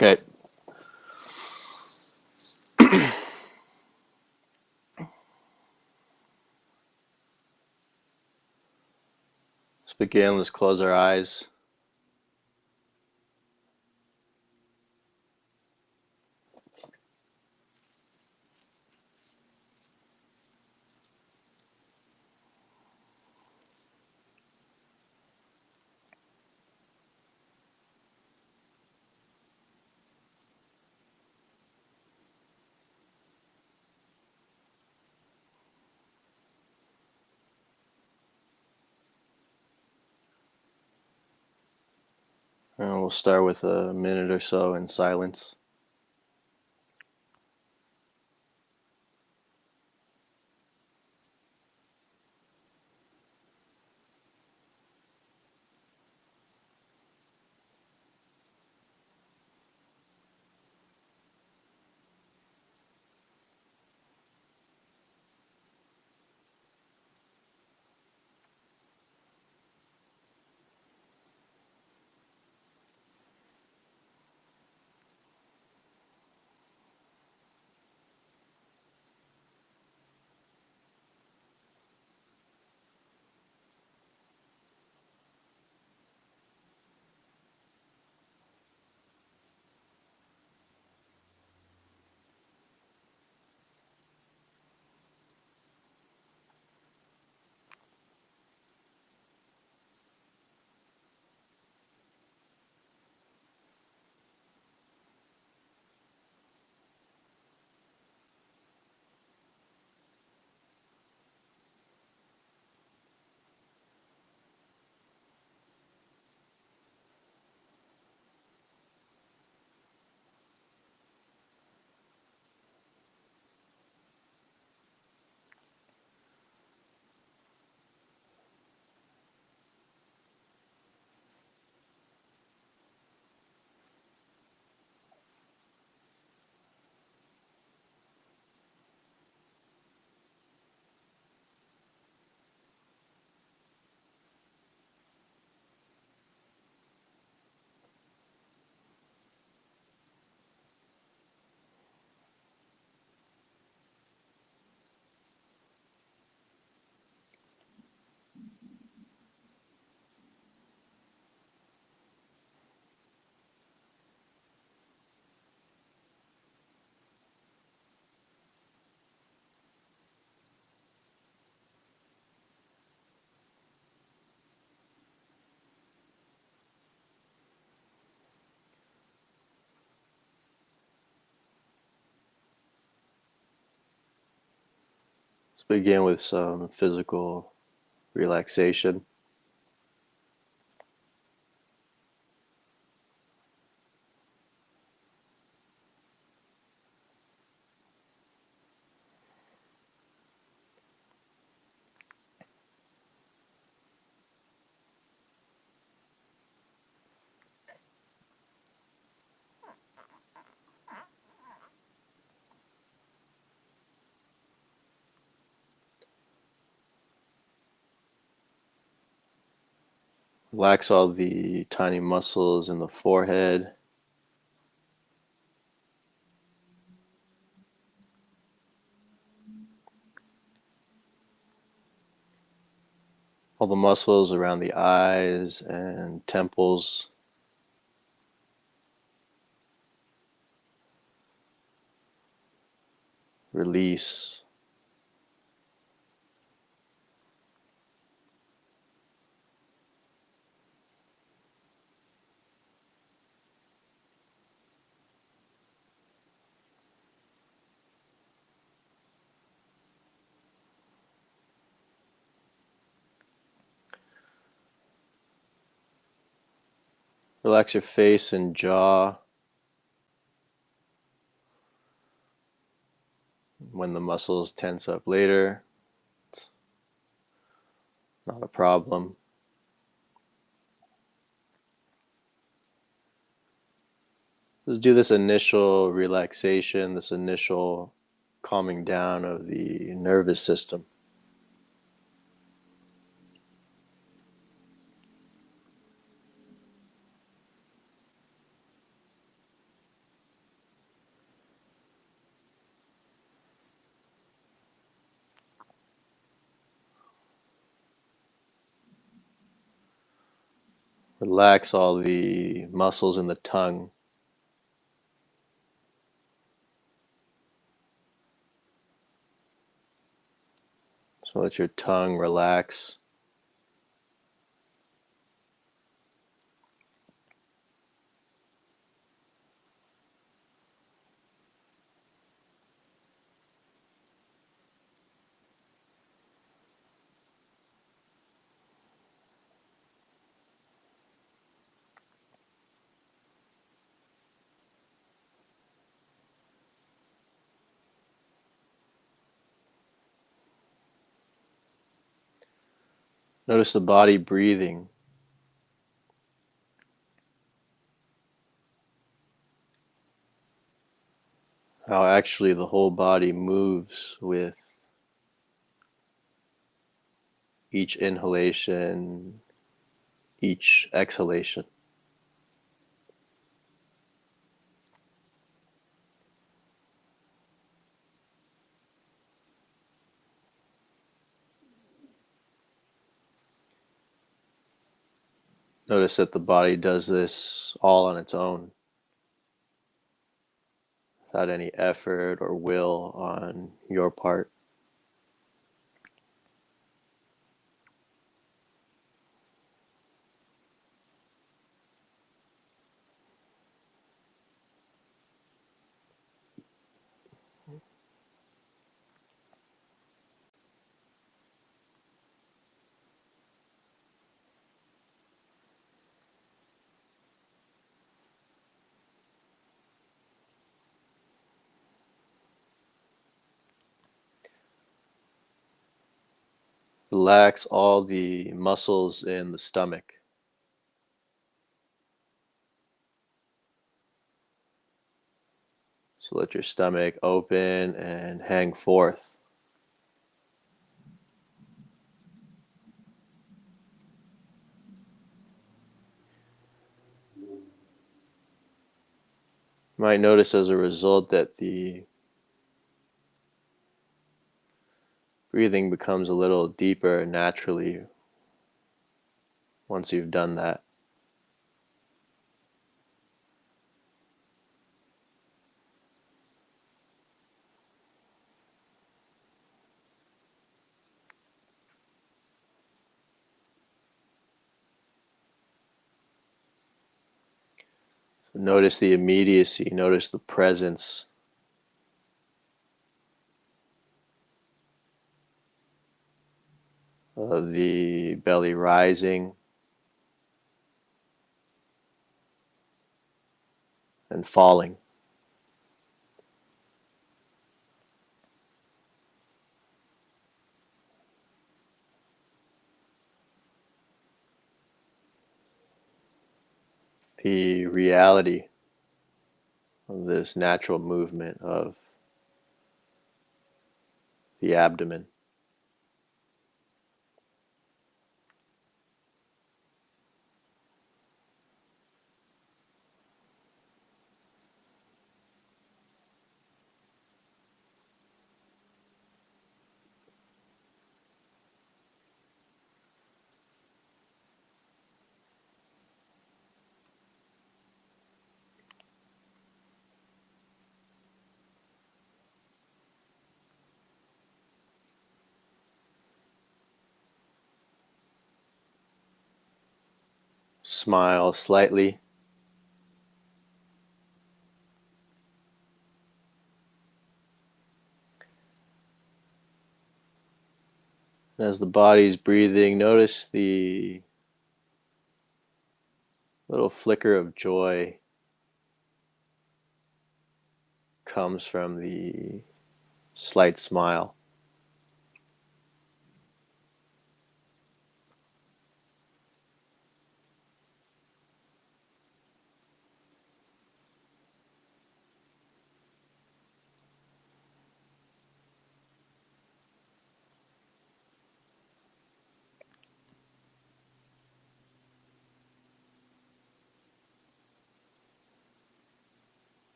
Okay. Let's begin. Let's close our eyes. And we'll start with a minute or so in silence. Let's begin with some physical relaxation. Relax all the tiny muscles in the forehead, all the muscles around the eyes and temples. Release. Relax your face and jaw. When the muscles tense up later, not a problem. Just do this initial relaxation, this initial calming down of the nervous system. Relax all the muscles in the tongue. So let your tongue relax. Notice the body breathing, how actually the whole body moves with each inhalation, each exhalation. Notice that the body does this all on its own, without any effort or will on your part. Relax all the muscles in the stomach. So let your stomach open and hang forth. You might notice as a result that the breathing becomes a little deeper naturally once you've done that. So notice the immediacy, notice the presence of the belly rising and falling. The reality of this natural movement of the abdomen. Smile slightly. And as the body's breathing, notice the little flicker of joy comes from the slight smile.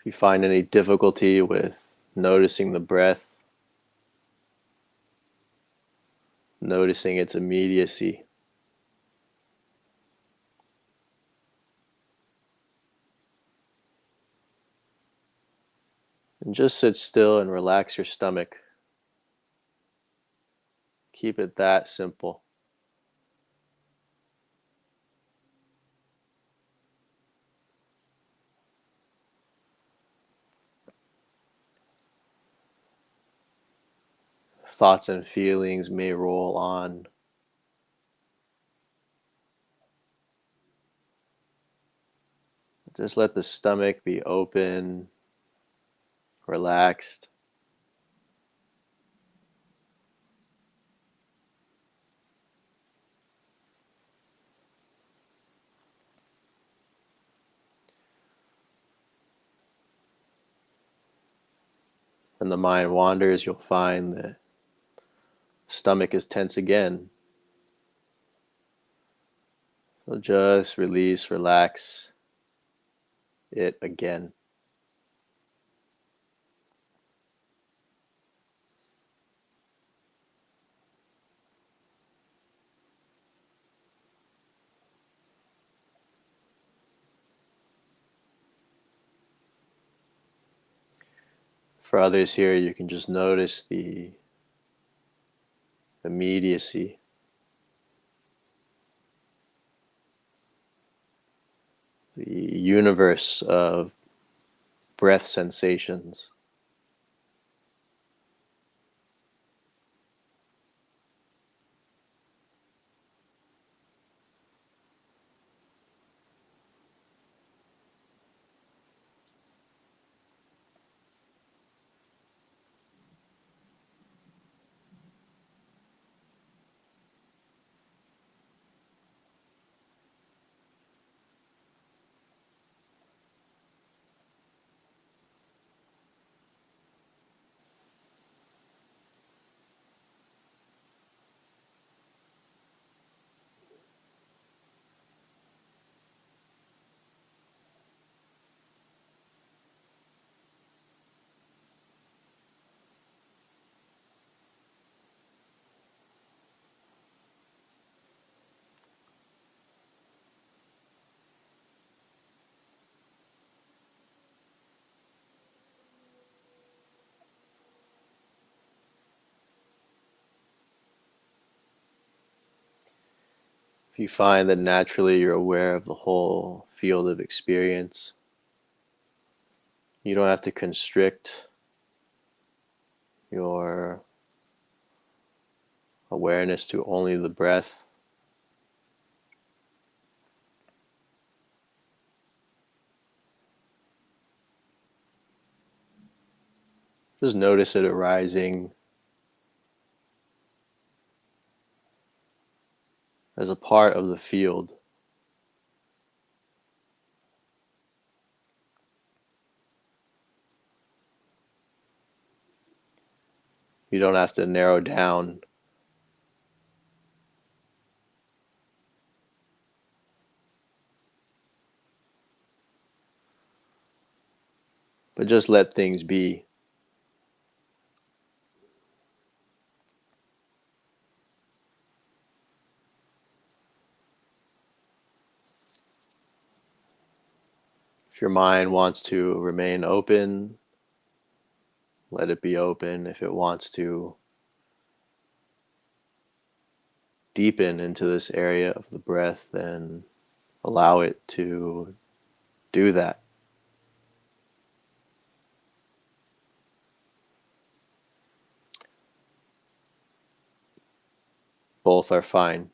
If you find any difficulty with noticing the breath, noticing its immediacy, and just sit still and relax your stomach. Keep it that simple. Thoughts and feelings may roll on. Just let the stomach be open, relaxed. When the mind wanders, you'll find the stomach is tense again. So just release, relax it again. For others here, you can just notice the immediacy, the universe of breath sensations. If you find that naturally you're aware of the whole field of experience, you don't have to constrict your awareness to only the breath. Just notice it arising as a part of the field. You don't have to narrow down, but just let things be. If your mind wants to remain open, let it be open. If it wants to deepen into this area of the breath, then allow it to do that. Both are fine.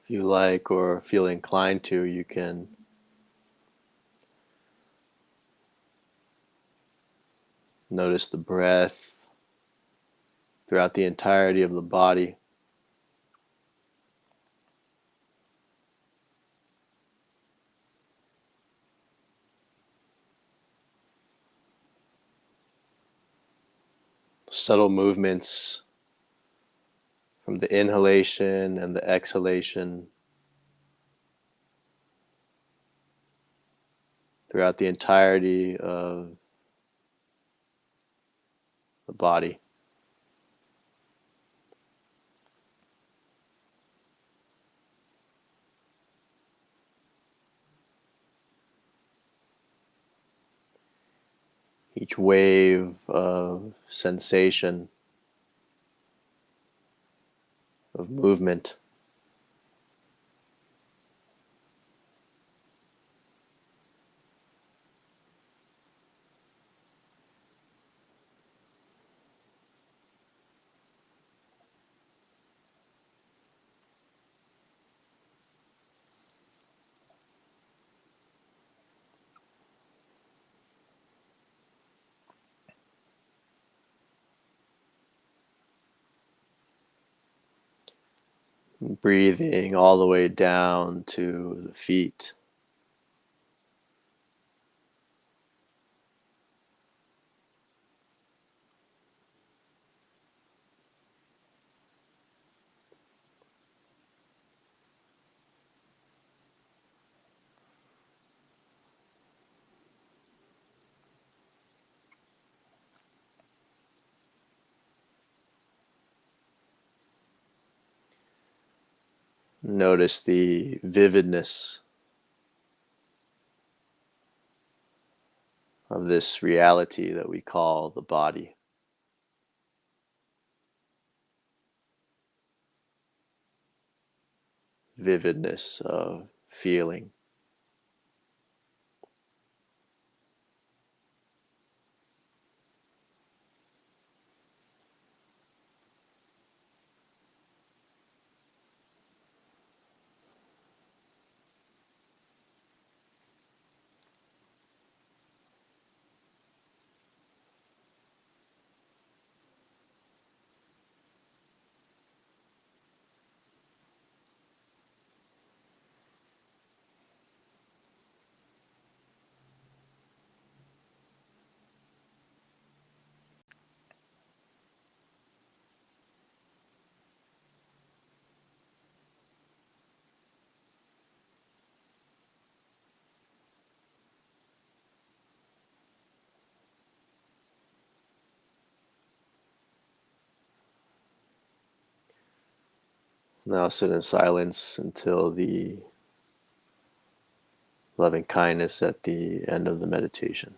If you like or feel inclined to, you can notice the breath throughout the entirety of the body. Subtle movements from the inhalation and the exhalation throughout the entirety of the body. Each wave of sensation, of movement, breathing all the way down to the feet. Notice the vividness of this reality that we call the body. Vividness of feeling. Now sit in silence until the loving kindness at the end of the meditation.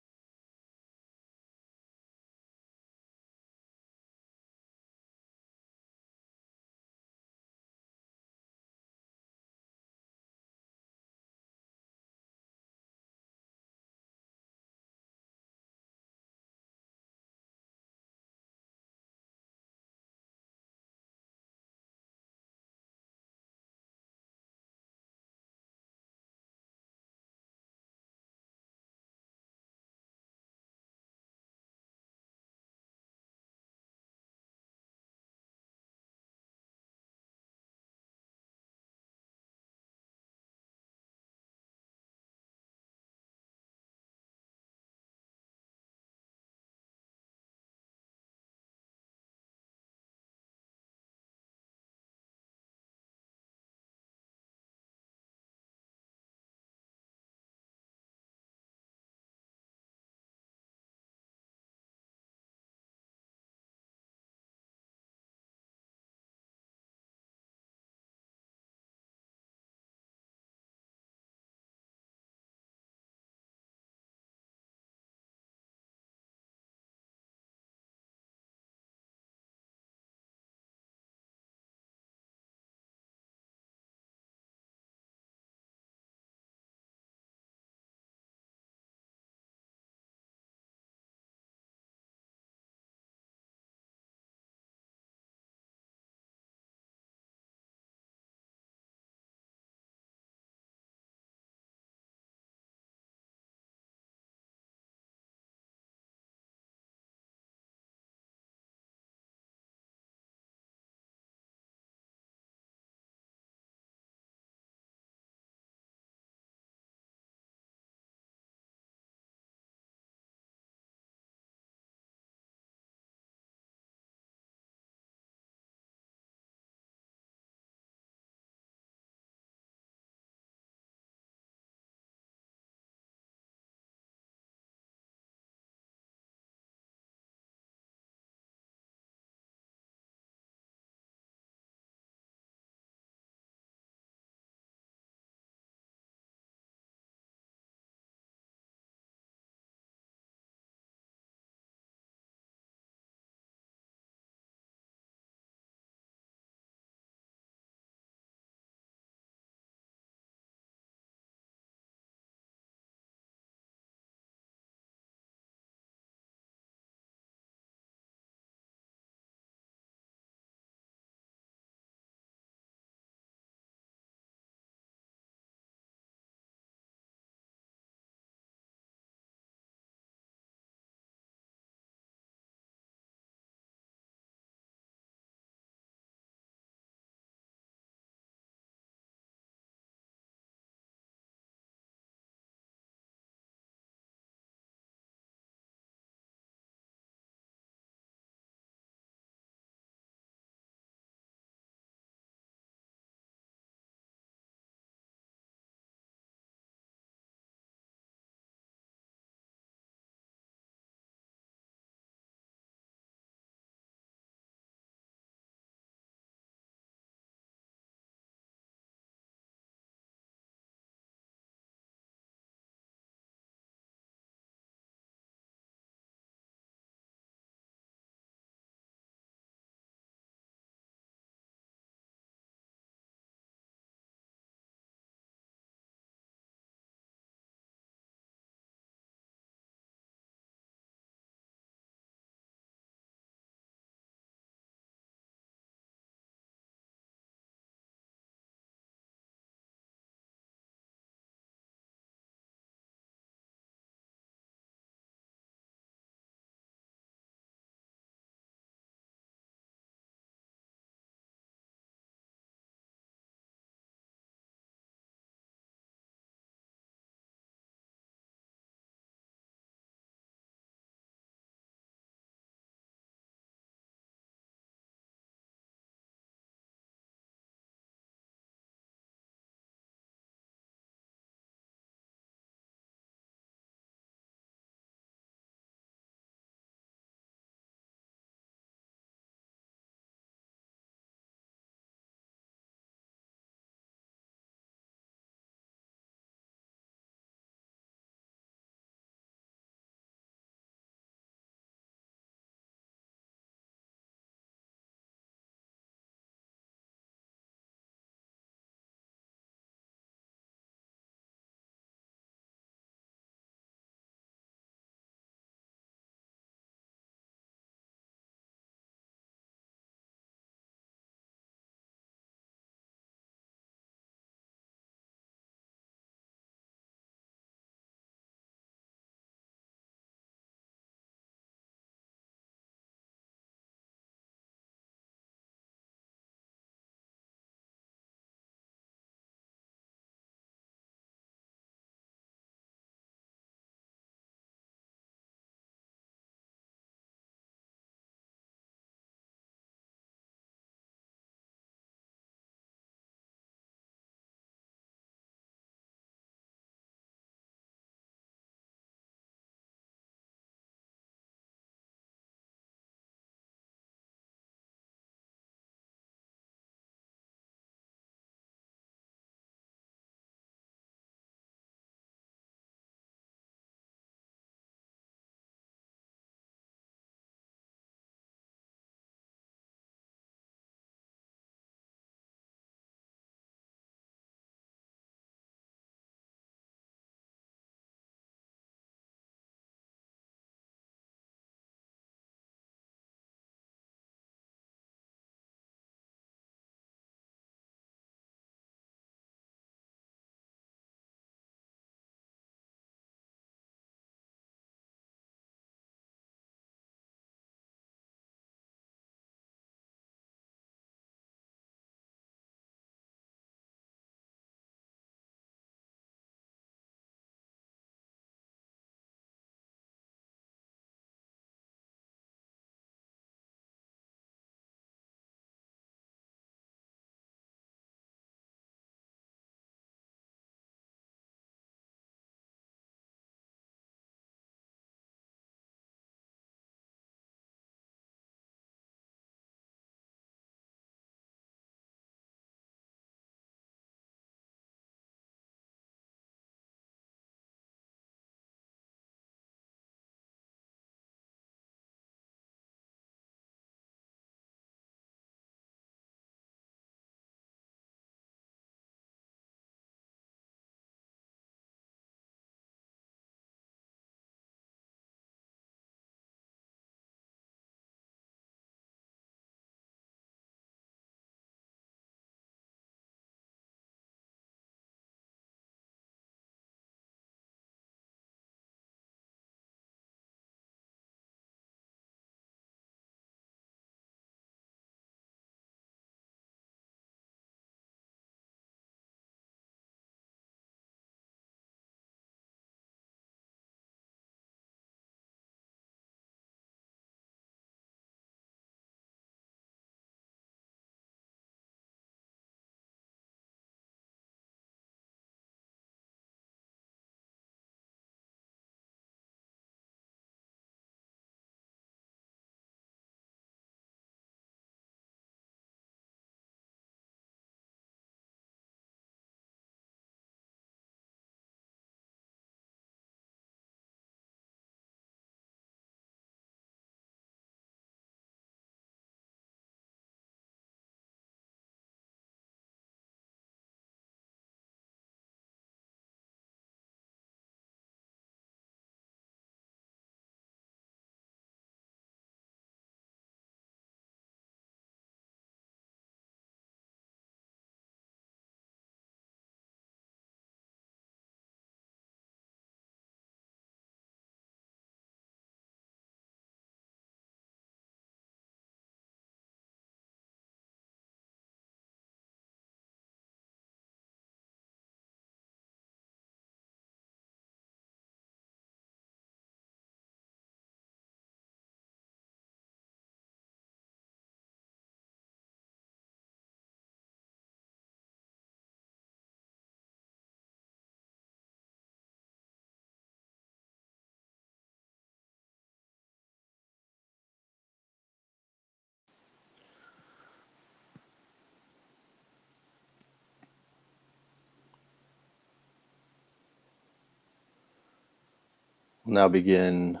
We'll now begin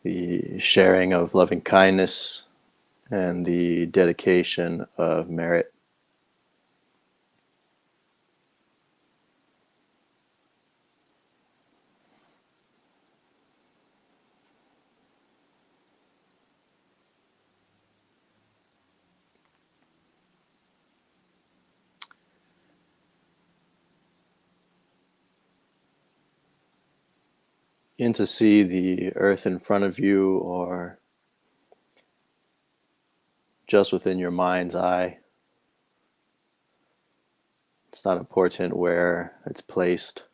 the sharing of loving kindness and the dedication of merit. Begin to see the earth in front of you or just within your mind's eye. It's not important where it's placed.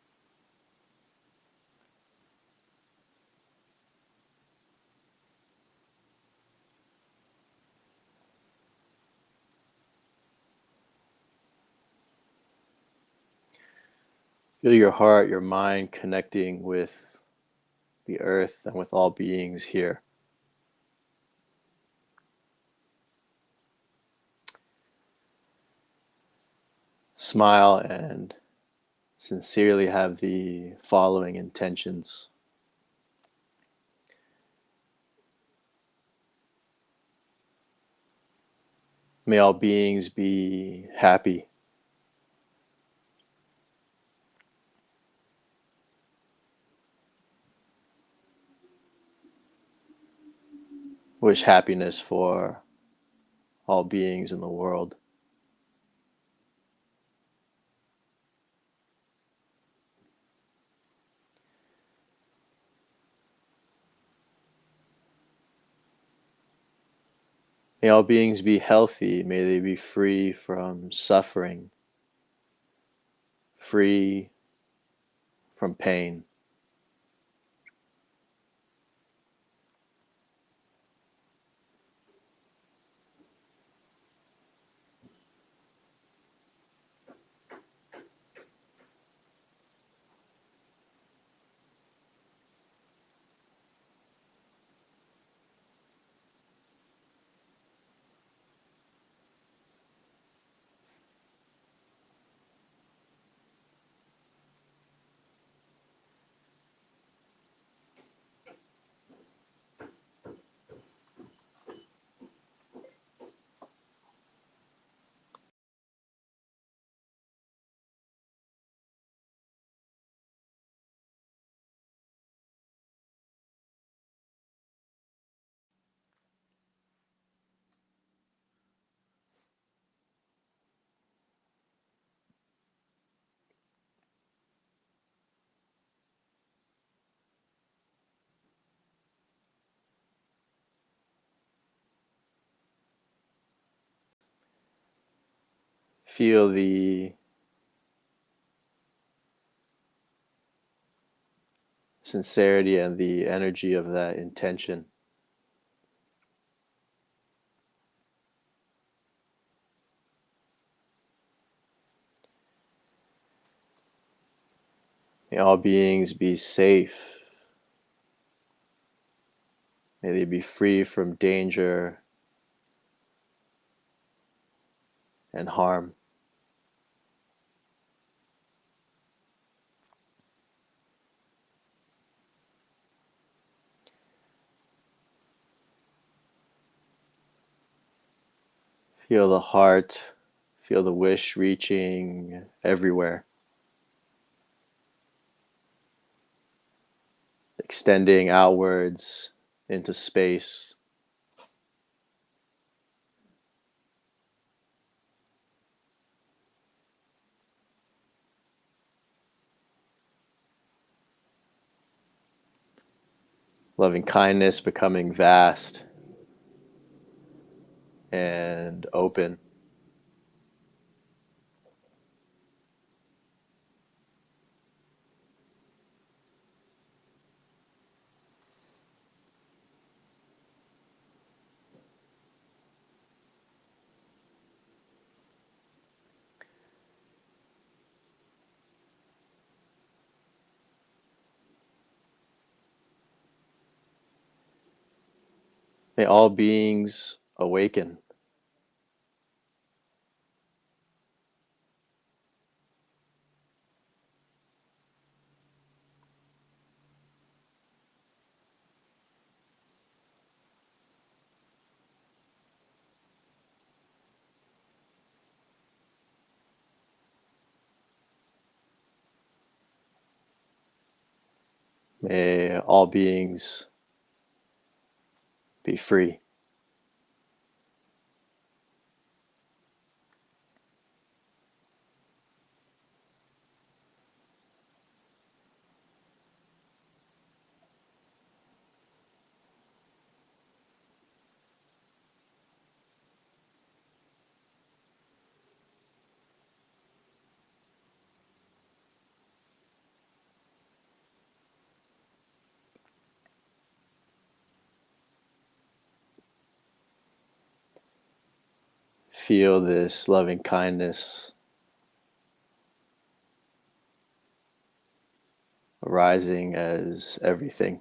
Feel your heart, your mind connecting with the earth and with all beings here. Smile and sincerely have the following intentions. May all beings be happy. Wish happiness for all beings in the world. May all beings be healthy. May they be free from suffering, free from pain. Feel the sincerity and the energy of that intention. May all beings be safe. May they be free from danger and harm. Feel the heart, feel the wish reaching everywhere, extending outwards into space. Loving kindness becoming vast and open. May all beings awaken. May all beings be free. Feel this loving kindness arising as everything.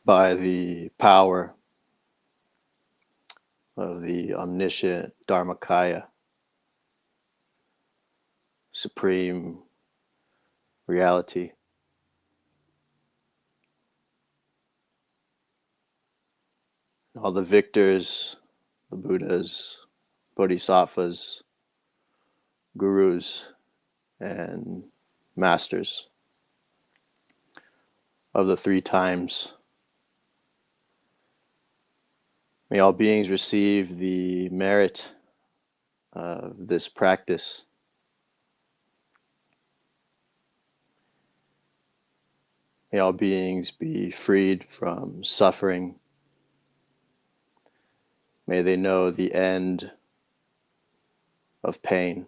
By the power of the omniscient Dharmakaya, supreme reality, all the victors, the Buddhas, Bodhisattvas, gurus, and masters of the three times. May all beings receive the merit of this practice. May all beings be freed from suffering. May they know the end of pain.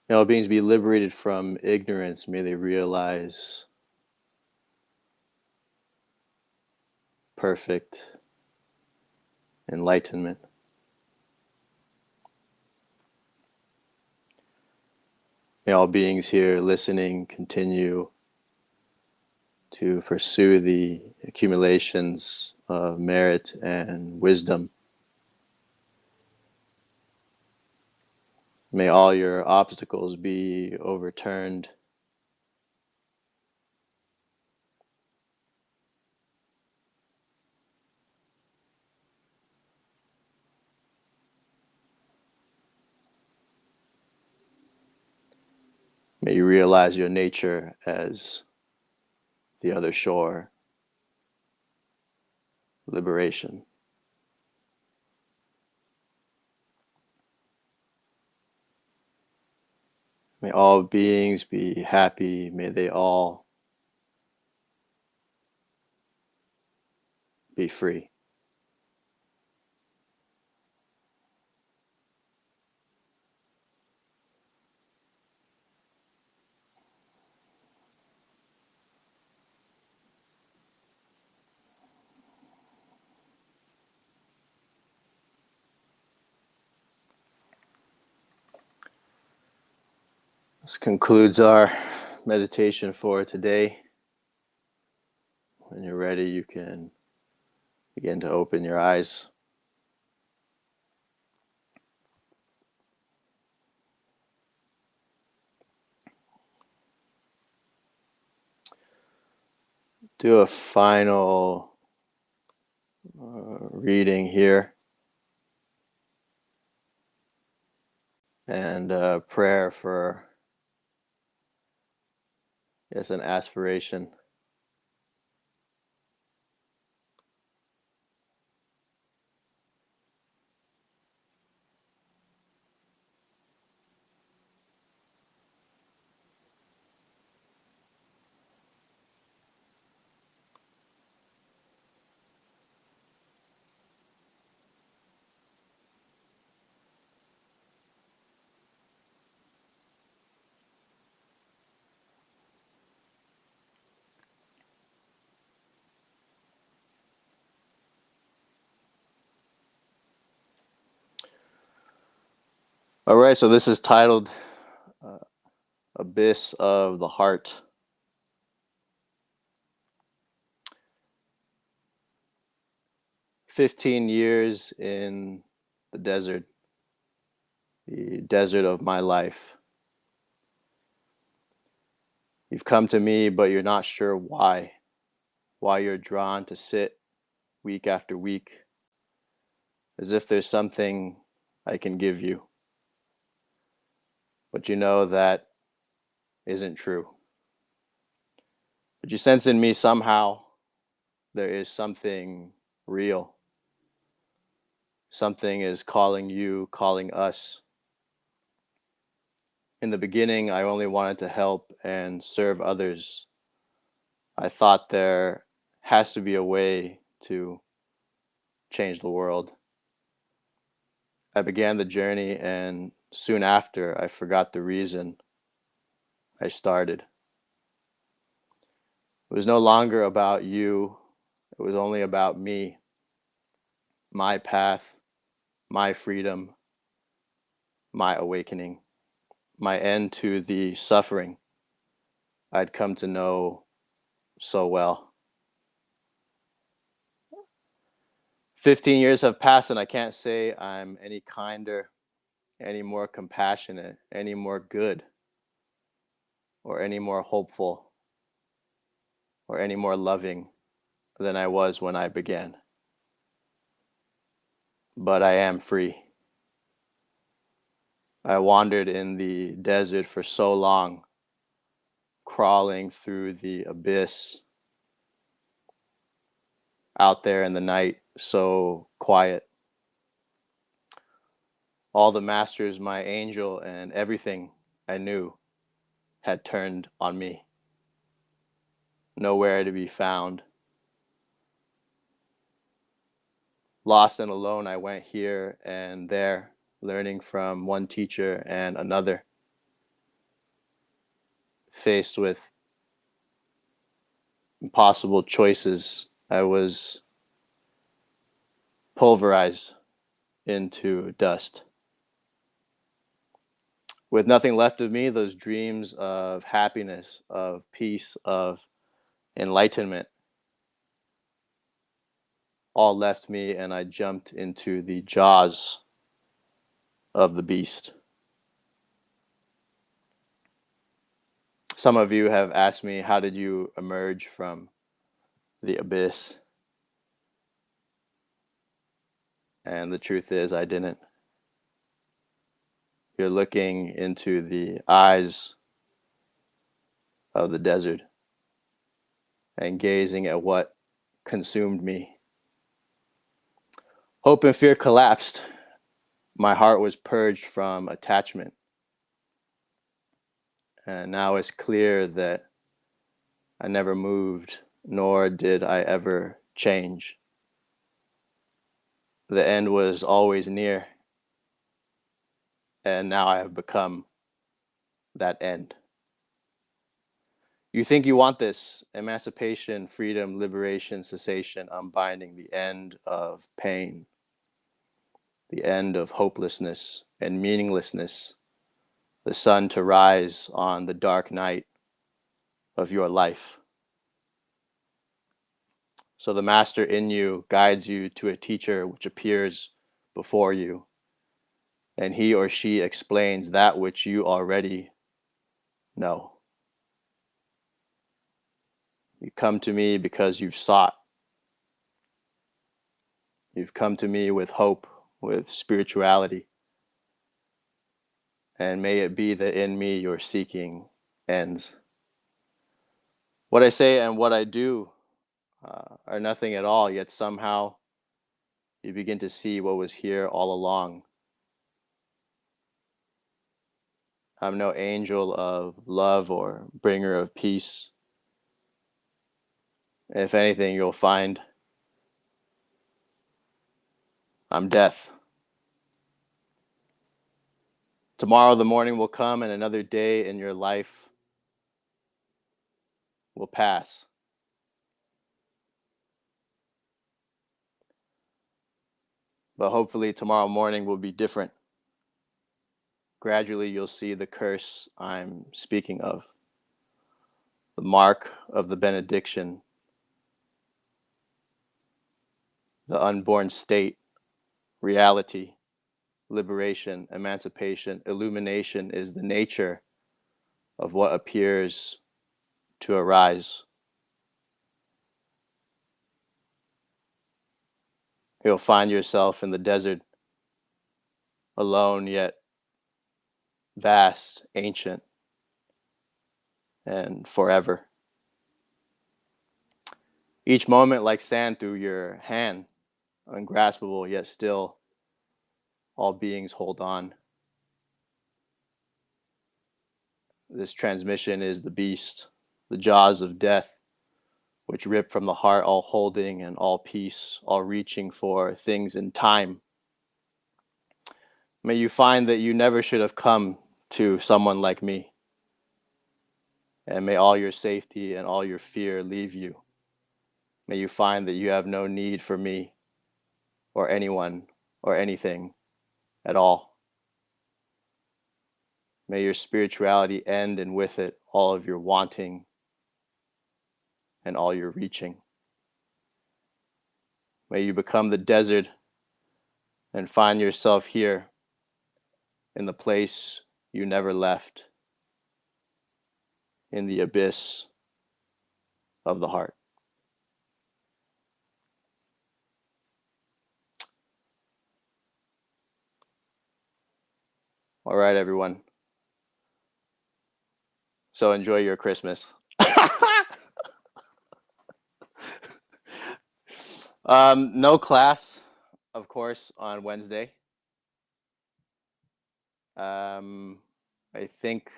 May all beings be liberated from ignorance. May they realize perfect enlightenment. May all beings here listening continue to pursue the accumulations of merit and wisdom. May all your obstacles be overturned. May you realize your nature as the other shore, liberation. May all beings be happy. May they all be free. This concludes our meditation for today. When you're ready, you can begin to open your eyes. Do a final reading here and prayer for, yes, an aspiration. All right, so this is titled uh, Abyss of the Heart. "15 years in the desert of my life. You've come to me, but you're not sure why you're drawn to sit week after week, as if there's something I can give you. But you know that isn't true. But you sense in me somehow there is something real. Something is calling you, calling us. In the beginning, I only wanted to help and serve others. I thought there has to be a way to change the world. I began the journey, and soon after, I forgot the reason I started. It was no longer about you, it was only about me, my path, my freedom, my awakening, my end to the suffering I'd come to know so well. 15 years have passed, and I can't say I'm any kinder, any more compassionate, any more good, or any more hopeful, or any more loving than I was when I began. But I am free. I wandered in the desert for so long, crawling through the abyss, out there in the night, so quiet. All the masters, my angel, and everything I knew had turned on me. Nowhere to be found. Lost and alone, I went here and there, learning from one teacher and another. Faced with impossible choices, I was pulverized into dust. With nothing left of me, those dreams of happiness, of peace, of enlightenment all left me, and I jumped into the jaws of the beast. Some of you have asked me, how did you emerge from the abyss? And the truth is, I didn't. You're looking into the eyes of the desert and gazing at what consumed me. Hope and fear collapsed. My heart was purged from attachment. And now it's clear that I never moved, nor did I ever change. The end was always near, and now I have become that end. You think you want this emancipation, freedom, liberation, cessation, unbinding, the end of pain, the end of hopelessness and meaninglessness, the sun to rise on the dark night of your life. So the master in you guides you to a teacher which appears before you, and he or she explains that which you already know. You come to me because you've sought. You've come to me with hope, with spirituality. And may it be that in me your seeking ends. What I say and what I do are nothing at all, yet somehow you begin to see what was here all along. I'm no angel of love or bringer of peace. If anything, you'll find I'm death. Tomorrow the morning will come and another day in your life will pass. But hopefully tomorrow morning will be different. Gradually you'll see the curse I'm speaking of, the mark of the benediction, the unborn state, reality, liberation, emancipation, illumination is the nature of what appears to arise. You'll find yourself in the desert, alone yet vast, ancient, and forever. Each moment like sand through your hand, ungraspable yet still all beings hold on. This transmission is the beast, the jaws of death, which rip from the heart, all holding and all peace, all reaching for things in time. May you find that you never should have come to someone like me. And may all your safety and all your fear leave you. May you find that you have no need for me or anyone or anything at all. May your spirituality end and with it all of your wanting and all your reaching. May you become the desert and find yourself here in the place you never left, in the abyss of the heart. All right, everyone. So enjoy your Christmas. No class, of course, on Wednesday. I think